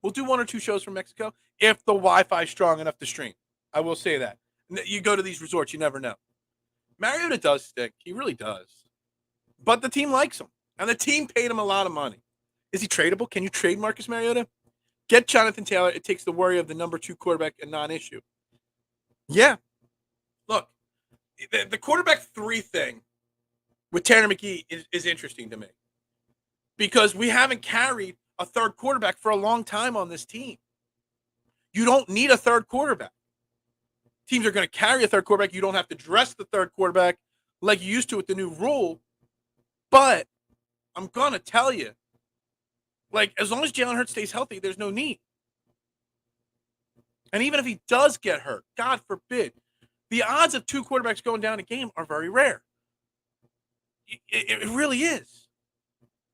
We'll do 1 or 2 shows from Mexico if the Wi-Fi is strong enough to stream. I will say that. You go to these resorts, you never know. Mariota does stick. He really does. But the team likes him. And the team paid him a lot of money. Is he tradable? Can you trade Marcus Mariota? Get Jonathan Taylor. It takes the worry of the number 2 quarterback a non-issue. Yeah. Look, the quarterback 3 thing with Tanner McKee is interesting to me. Because we haven't carried a third quarterback for a long time on this team. You don't need a third quarterback. Teams are going to carry a third quarterback. You don't have to dress the third quarterback like you used to with the new rule. But I'm going to tell you, as long as Jalen Hurts stays healthy, there's no need. And even if he does get hurt, God forbid, the odds of 2 quarterbacks going down a game are very rare. It really is.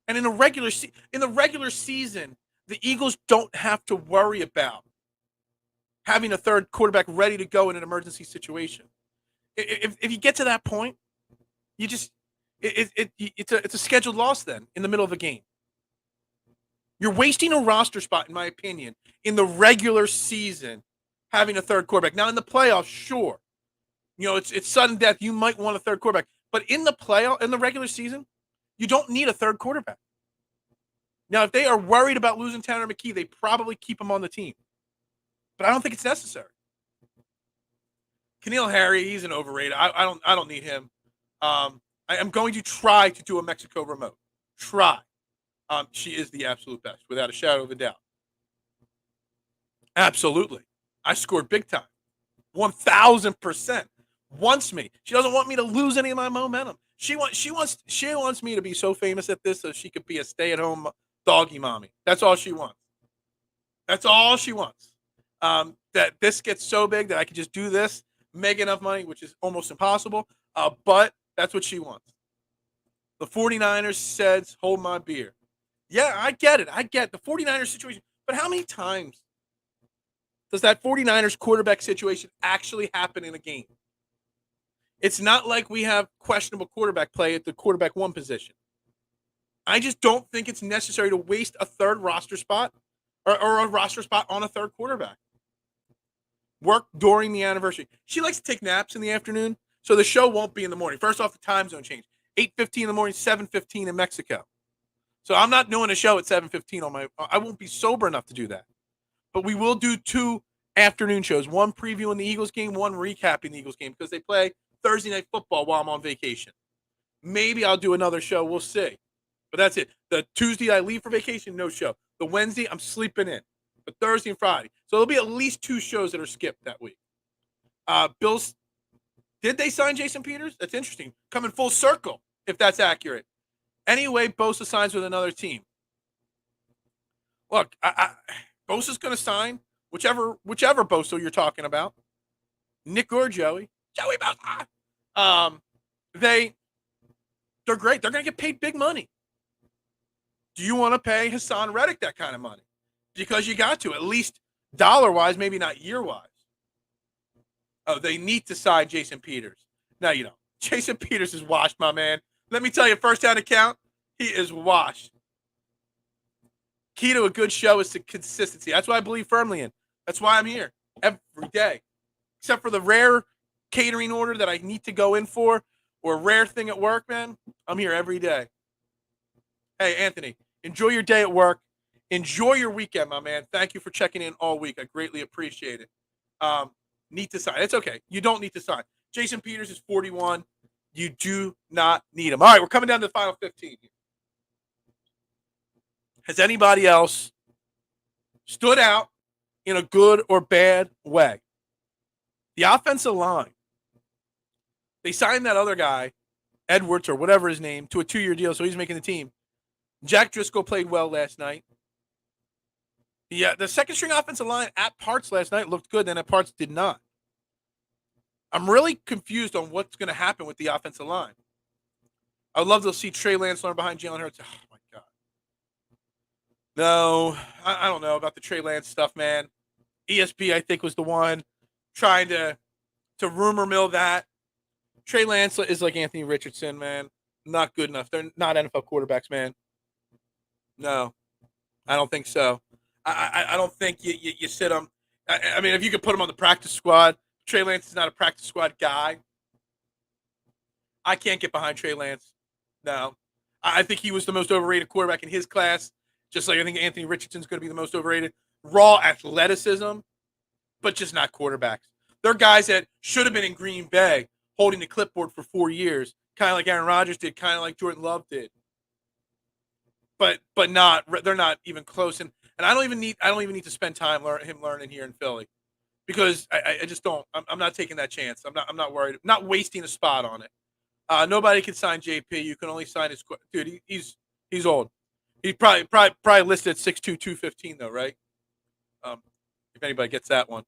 And in the regular season, the Eagles don't have to worry about having a third quarterback ready to go in an emergency situation. If you get to that point, you just it's a scheduled loss then in the middle of a game. You're wasting a roster spot, in my opinion, in the regular season having a third quarterback. Now in the playoffs, sure, it's sudden death. You might want a third quarterback, but in the regular season, you don't need a third quarterback. Now, if they are worried about losing Tanner McKee, they probably keep him on the team. But I don't think it's necessary. Keneal Harry, he's an overrated. I don't need him. I am going to try to do a Mexico remote. Try. She is the absolute best, without a shadow of a doubt. Absolutely. I scored big time. 1,000%. Wants me. She doesn't want me to lose any of my momentum. She wants me to be so famous at this so she could be a stay-at-home doggy mommy. That's all she wants. That's all she wants. That this gets so big that I can just do this, make enough money, which is almost impossible. But that's what she wants. The 49ers says, hold my beer. Yeah, I get it. I get the 49ers situation. But how many times does that 49ers quarterback situation actually happen in a game? It's not like we have questionable quarterback play at the quarterback one position. I just don't think it's necessary to waste a third roster spot or a roster spot on a third quarterback. Work during the anniversary. She likes to take naps in the afternoon, so the show won't be in the morning. First off, the time zone change. 8:15 in the morning, 7:15 in Mexico. So I'm not doing a show at 7:15 on my. I won't be sober enough to do that. But we will do 2 afternoon shows. One previewing the Eagles game, one recapping the Eagles game because they play Thursday night football while I'm on vacation. Maybe I'll do another show. We'll see. But that's it. The Tuesday I leave for vacation, no show. The Wednesday I'm sleeping in. But Thursday and Friday. So there'll be at least 2 shows that are skipped that week. Bills, did they sign Jason Peters? That's interesting. Coming full circle, if that's accurate. Anyway, Bosa signs with another team. Look, Bosa's going to sign whichever Bosa you're talking about, Nick or Joey Bosa. They're great. They're going to get paid big money. Do you want to pay Hassan Reddick that kind of money? Because you got to, at least dollar-wise, maybe not year-wise. Oh, they need to sign Jason Peters. No, you don't. Jason Peters is washed, my man. Let me tell you, first-hand account, he is washed. Key to a good show is the consistency. That's what I believe firmly in. That's why I'm here every day. Except for the rare catering order that I need to go in for or a rare thing at work, man, I'm here every day. Hey, Anthony, enjoy your day at work. Enjoy your weekend, my man. Thank you for checking in all week. I greatly appreciate it. Need to sign. It's okay. You don't need to sign. Jason Peters is 41. You do not need him. All right, we're coming down to the final 15 here. Has anybody else stood out in a good or bad way? The offensive line. They signed that other guy, Edwards or whatever his name, to a 2-year deal, so he's making the team. Jack Driscoll played well last night. Yeah, the second-string offensive line at parts last night looked good, and at parts did not. I'm really confused on what's going to happen with the offensive line. I'd love to see Trey Lance learn behind Jalen Hurts. Oh, my God. No, I don't know about the Trey Lance stuff, man. ESP, I think, was the one trying to rumor mill that. Trey Lance is like Anthony Richardson, man. Not good enough. They're not NFL quarterbacks, man. No, I don't think so. I don't think you sit them. I mean, if you could put him on the practice squad, Trey Lance is not a practice squad guy. I can't get behind Trey Lance. No. I think he was the most overrated quarterback in his class, just like I think Anthony Richardson's going to be the most overrated. Raw athleticism, but just not quarterbacks. They're guys that should have been in Green Bay holding the clipboard for 4 years, kind of like Aaron Rodgers did, kind of like Jordan Love did. But not. They're not even close. And I don't even need to spend time him learning here in Philly, because I just don't. I'm not taking that chance. I'm not worried. I'm not wasting a spot on it. Nobody can sign JP. You can only sign his dude. He's old. He's probably listed at 6'2", 215 though, right? If anybody gets that one.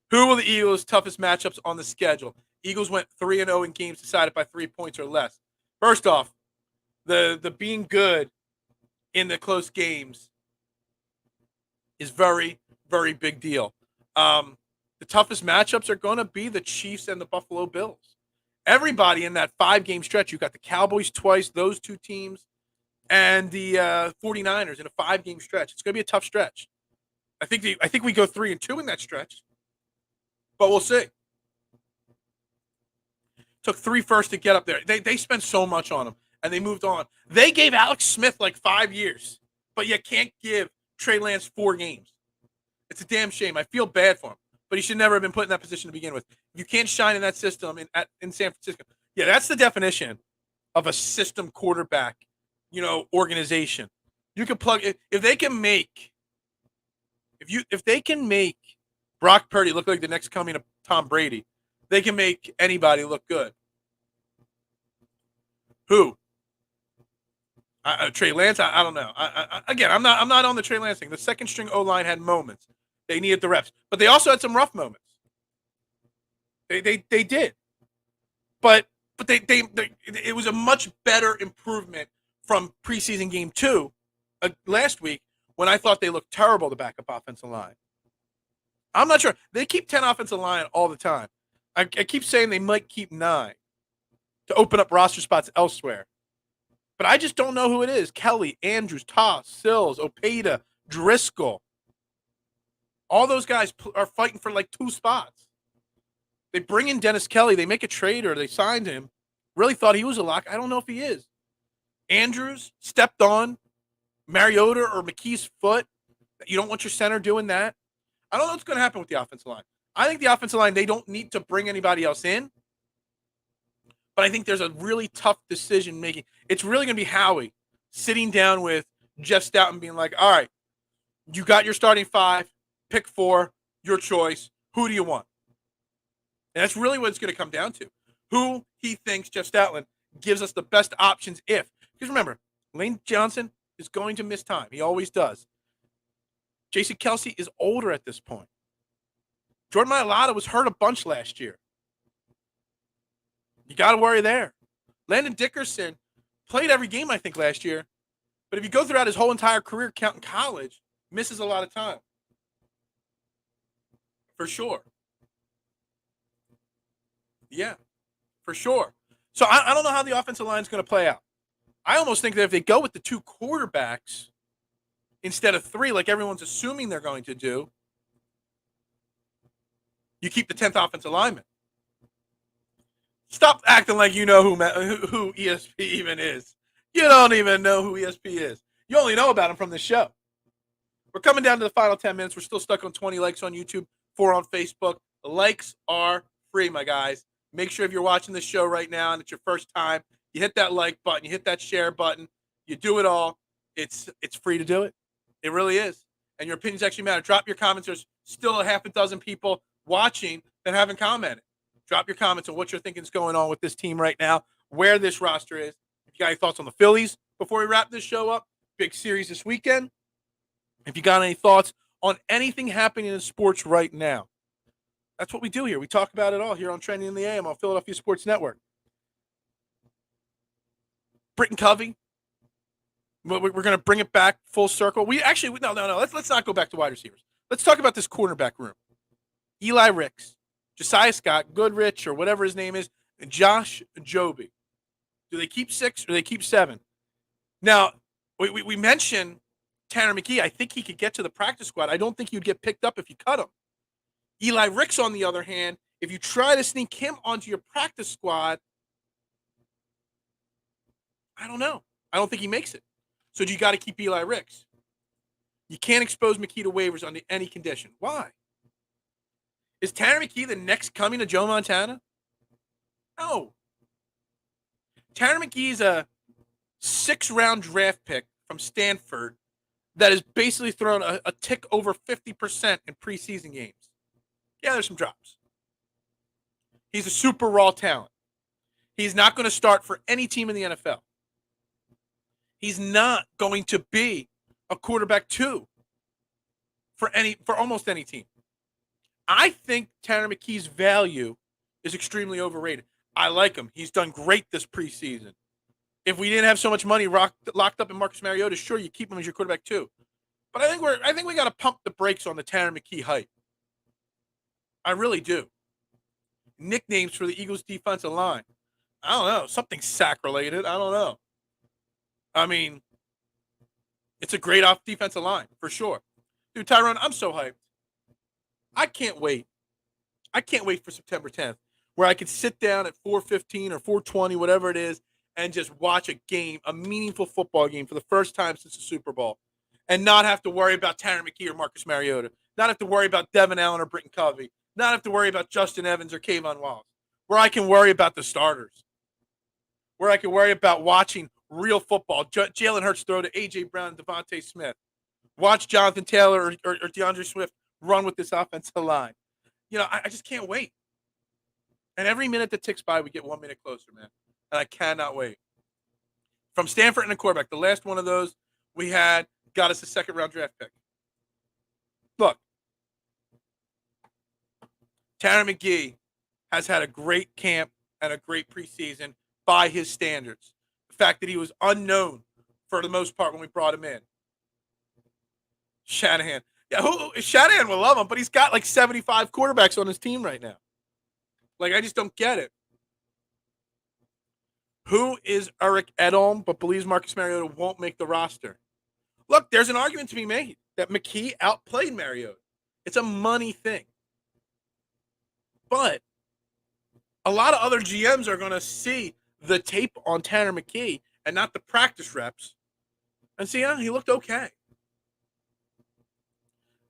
Who will the Eagles' toughest matchups on the schedule? Eagles went 3-0 in games decided by 3 points or less. First off, the being good in the close games is very, very big deal. The toughest matchups are going to be the Chiefs and the Buffalo Bills. Everybody in that 5-game stretch, you got the Cowboys twice, those 2 teams, and the 49ers in a 5-game stretch. It's going to be a tough stretch. I think we go 3-2 in that stretch, but we'll see. Took 3 firsts to get up there. They spent so much on him, and they moved on. They gave Alex Smith like 5 years, but you can't give Trey Lance 4 games. It's a damn shame. I feel bad for him, but he should never have been put in that position to begin with. You can't shine in that system in San Francisco. Yeah, that's the definition of a system quarterback, organization. You can plug it if they can make If they can make Brock Purdy look like the next coming of Tom Brady, they can make anybody look good. Who? Trey Lance? I don't know. Again, I'm not on the Trey Lance thing. The second string O-line had moments. They needed the reps. But they also had some rough moments. They did. But it was a much better improvement from preseason game 2 last week when I thought they looked terrible, the backup offensive line. I'm not sure. They keep 10 offensive line all the time. I keep saying they might keep 9 to open up roster spots elsewhere. But I just don't know who it is. Kelly, Andrews, Toss, Sills, Opeda, Driscoll. All those guys are fighting for like 2 spots. They bring in Dennis Kelly. They make a trade or they signed him. Really thought he was a lock. I don't know if he is. Andrews stepped on Mariota or McKee's foot. You don't want your center doing that. I don't know what's going to happen with the offensive line. I think the offensive line, they don't need to bring anybody else in. But I think there's a really tough decision making. It's really going to be Howie sitting down with Jeff Stout and being like, all right, you got your starting 5, pick 4, your choice. Who do you want? And that's really what it's going to come down to. Who he thinks, Jeff Stoutland, gives us the best options if. Because remember, Lane Johnson is going to miss time. He always does. Jason Kelsey is older at this point. Jordan Mailata was hurt a bunch last year. You got to worry there. Landon Dickerson played every game, I think, last year. But if you go throughout his whole entire career, counting college, misses a lot of time. For sure. Yeah, for sure. So I don't know how the offensive line is going to play out. I almost think that if they go with the 2 quarterbacks instead of 3, like everyone's assuming they're going to do, you keep the 10th offensive lineman. Stop acting like you know who ESP even is. You don't even know who ESP is. You only know about him from the show. We're coming down to the final 10 minutes. We're still stuck on 20 likes on YouTube, 4 on Facebook. The likes are free, my guys. Make sure if you're watching this show right now and it's your first time, you hit that like button, you hit that share button, you do it all. It's free to do it. It really is. And your opinions actually matter. Drop your comments. There's still a half a dozen people watching that haven't commented. Drop your comments on what you're thinking is going on with this team right now, where this roster is. If you got any thoughts on the Phillies before we wrap this show up, big series this weekend. If you got any thoughts on anything happening in sports right now, that's what we do here. We talk about it all here on Trending in the AM on Philadelphia Sports Network. Britton Covey. We're going to bring it back full circle. No. Let's not go back to wide receivers. Let's talk about this cornerback room. Eli Ricks, Josiah Scott, Goodrich, or whatever his name is, and Josh Joby. Do they keep 6 or do they keep 7? Now, we mentioned Tanner McKee. I think he could get to the practice squad. I don't think he'd get picked up if you cut him. Eli Ricks, on the other hand, if you try to sneak him onto your practice squad, I don't know. I don't think he makes it. So you got to keep Eli Ricks. You can't expose McKee to waivers under any condition. Why? Is Tanner McKee the next coming of Joe Montana? No. Tanner McKee is a 6th-round draft pick from Stanford that has basically thrown a tick over 50% in preseason games. Yeah, there's some drops. He's a super raw talent. He's not going to start for any team in the NFL. He's not going to be a quarterback 2 for almost any team. I think Tanner McKee's value is extremely overrated. I like him. He's done great this preseason. If we didn't have so much money locked up in Marcus Mariota, sure, you keep him as your quarterback 2. But I think we got to pump the brakes on the Tanner McKee hype. I really do. Nicknames for the Eagles defensive line. I don't know. Something sack-related. I don't know. I mean, it's a great defensive line, for sure. Dude, Tyrone, I'm so hyped. I can't wait. I can't wait for September 10th, where I could sit down at 4:15 or 4:20, whatever it is, and just watch a game, a meaningful football game for the first time since the Super Bowl, and not have to worry about Tanner McKee or Marcus Mariota, not have to worry about Devin Allen or Britton Covey, not have to worry about Justin Evans or Kayvon Wallace, where I can worry about the starters, where I can worry about watching real football, Jalen Hurts throw to A.J. Brown and Devontae Smith, Watch Jonathan Taylor or DeAndre Swift run with this offensive line. I just can't wait. And every minute that ticks by, we get 1 minute closer, man. And I cannot wait. From Stanford and a quarterback, the last one of those we had got us a second-round draft pick. Look, Tanner McGee has had a great camp and a great preseason by his standards. The fact that he was unknown for the most part when we brought him in. Shanahan. Yeah, Shanahan will love him, but he's got like 75 quarterbacks on his team right now. Like, I just don't get it. Who is Eric Edholm but believes Marcus Mariota won't make the roster? Look, there's an argument to be made that McKee outplayed Mariota. It's a money thing. But a lot of other GMs are going to see the tape on Tanner McKee and not the practice reps and see, he looked okay.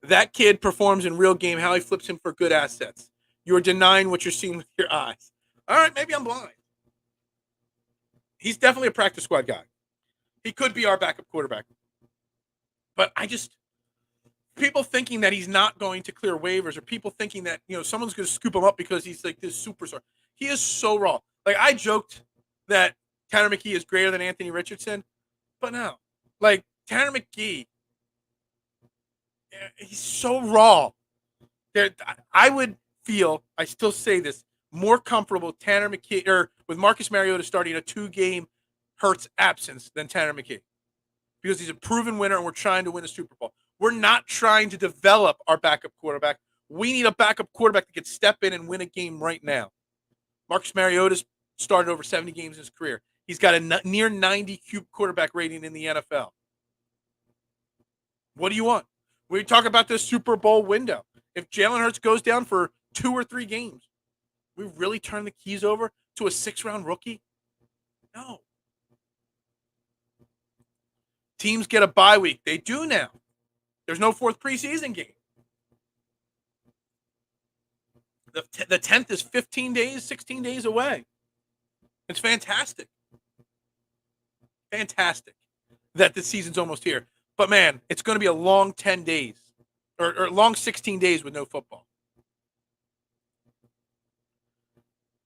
That kid performs in real game. How he flips him for good assets. You're denying what you're seeing with your eyes. All right, maybe I'm blind. He's definitely a practice squad guy. He could be our backup quarterback. But people thinking that he's not going to clear waivers, or people thinking that, someone's going to scoop him up because he's like this superstar. He is so raw. Like, I joked that Tanner McKee is greater than Anthony Richardson, but no. Like, Tanner McKee, he's so raw. I would feel, I still say this, more comfortable Tanner McKee or with Marcus Mariota starting a 2-game Hurts absence than Tanner McKee, because he's a proven winner and we're trying to win a Super Bowl. We're not trying to develop our backup quarterback. We need a backup quarterback that can step in and win a game right now. Marcus Mariota's started over 70 games in his career. He's got a near 90 quarterback rating in the NFL. What do you want? We talk about this Super Bowl window. If Jalen Hurts goes down for 2 or 3 games, we really turn the keys over to a 6th-round rookie? No. Teams get a bye week. They do now. There's no 4th preseason game. The 10th is 15 days, 16 days away. It's fantastic. Fantastic that the season's almost here. But, man, it's going to be a long 10 days or long 16 days with no football.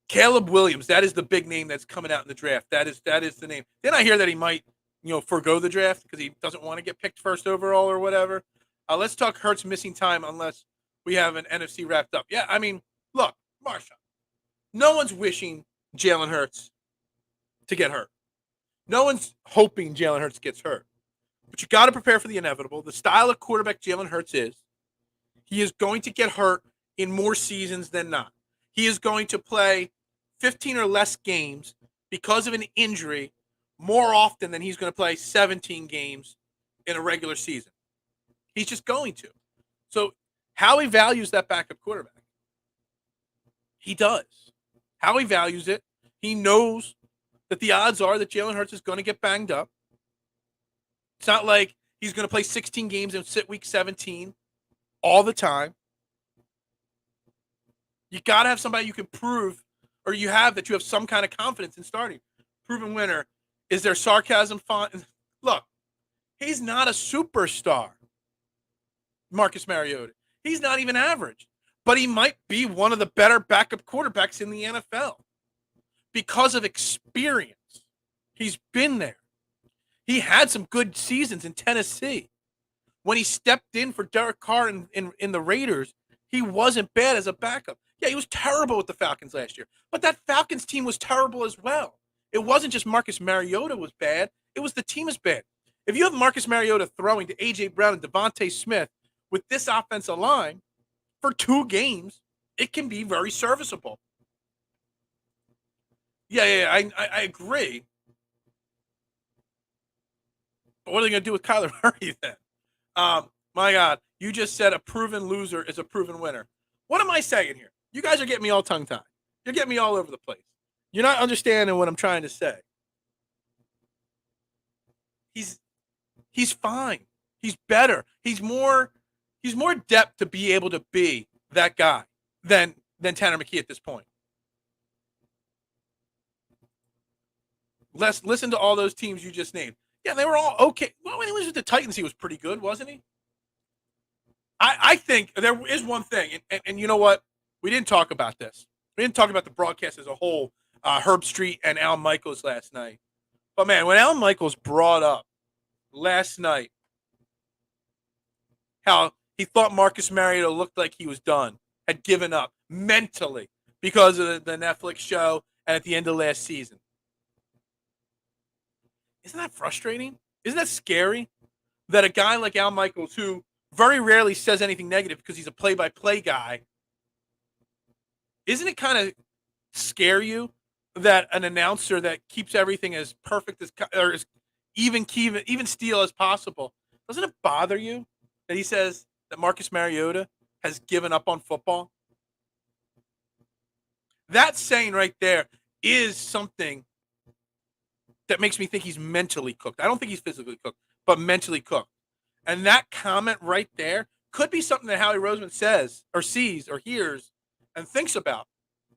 Caleb Williams, that is the big name that's coming out in the draft. That is the name. Then I hear that he might, forgo the draft because he doesn't want to get picked first overall or whatever. Let's talk Hurts missing time unless we have an NFC wrapped up. Yeah, I mean, look, Marsha, no one's wishing Jalen Hurts to get hurt. No one's hoping Jalen Hurts gets hurt. But you got to prepare for the inevitable. The style of quarterback Jalen Hurts is, he is going to get hurt in more seasons than not. He is going to play 15 or less games because of an injury more often than he's going to play 17 games in a regular season. He's just going to. So how he values that backup quarterback, he does. How he values it, he knows that the odds are that Jalen Hurts is going to get banged up. It's not like he's going to play 16 games and sit week 17 all the time. You got to have somebody you can prove, or you have that you have some kind of confidence in starting. Proven winner. Is there sarcasm font? Look, he's not a superstar, Marcus Mariota. He's not even average. But he might be one of the better backup quarterbacks in the NFL because of experience. He's been there. He had some good seasons in Tennessee. When he stepped in for Derek Carr in the Raiders, he wasn't bad as a backup. Yeah, he was terrible with the Falcons last year. But that Falcons team was terrible as well. It wasn't just Marcus Mariota was bad. It was the team is bad. If you have Marcus Mariota throwing to A.J. Brown and Devontae Smith with this offensive line for 2 games, it can be very serviceable. Yeah, I agree. But what are they going to do with Kyler Murray then? My God, you just said a proven loser is a proven winner. What am I saying here? You guys are getting me all tongue-tied. You're getting me all over the place. You're not understanding what I'm trying to say. He's fine. He's better. He's more depth to be able to be that guy than Tanner McKee at this point. Listen to all those teams you just named. Yeah, they were all okay. Well, when he was with the Titans, he was pretty good, wasn't he? I think there is one thing, and you know what? We didn't talk about this. We didn't talk about the broadcast as a whole, Herb Street and Al Michaels last night. But, man, when Al Michaels brought up last night how he thought Marcus Mariota looked like he was done, had given up mentally because of the Netflix show and at the end of last season. Isn't that frustrating? Isn't that scary? That a guy like Al Michaels, who very rarely says anything negative because he's a play-by-play guy, isn't it kind of scare you that an announcer that keeps everything as perfect as or as even steel as possible, doesn't it bother you that he says that Marcus Mariota has given up on football? That saying right there is something that makes me think he's mentally cooked. I don't think he's physically cooked, but mentally cooked. And that comment right there could be something that Howie Roseman says or sees or hears and thinks about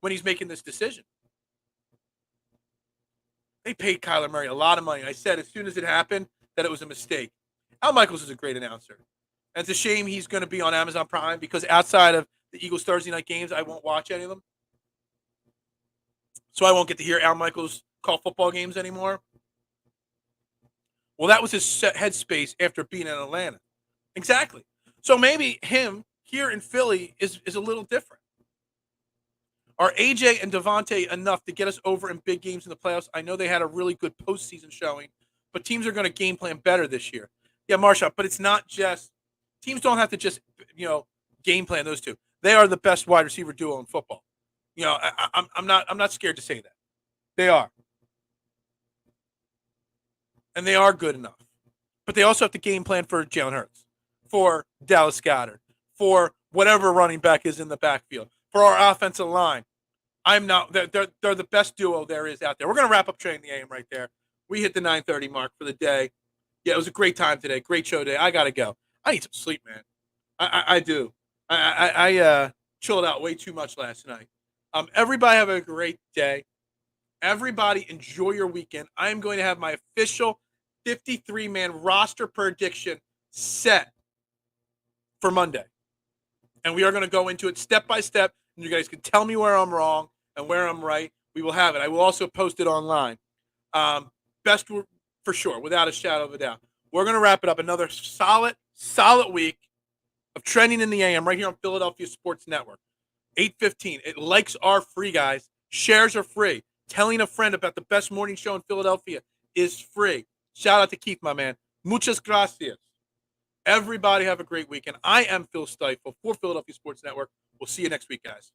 when he's making this decision. They paid Kyler Murray a lot of money. I said as soon as it happened that it was a mistake. Al Michaels is a great announcer. And it's a shame he's going to be on Amazon Prime because outside of the Eagles Thursday night games, I won't watch any of them. So I won't get to hear Al Michaels call football games anymore. Well, that was his headspace after being in Atlanta. Exactly. So maybe him here in Philly is a little different. Are AJ and Devontae enough to get us over in big games in the playoffs? I know they had a really good postseason showing, but teams are going to game plan better this year. Yeah, Marshawn, but it's not just – teams don't have to just, game plan those two. They are the best wide receiver duo in football. I'm not scared to say that. They are. And they are good enough. But they also have to game plan for Jalen Hurts, for Dallas Goedert, for whatever running back is in the backfield, for our offensive line. They're the best duo there is out there. We're going to wrap up Training the AM right there. We hit the 9:30 mark for the day. Yeah, it was a great time today. Great show today. I got to go. I need some sleep, man. I do. I chilled out way too much last night. Everybody have a great day. Everybody enjoy your weekend. I am going to have my official 53-man roster prediction set for Monday. And we are going to go into it step by step. And you guys can tell me where I'm wrong and where I'm right. We will have it. I will also post it online. Best for sure, without a shadow of a doubt. We're going to wrap it up. Another solid week of Trending in the AM right here on Philadelphia Sports Network. 8:15. Likes are free, guys. Shares are free. Telling a friend about the best morning show in Philadelphia is free. Shout out to Keith, my man. Muchas gracias. Everybody have a great weekend. I am Phil Stiefel for Philadelphia Sports Network. We'll see you next week, guys.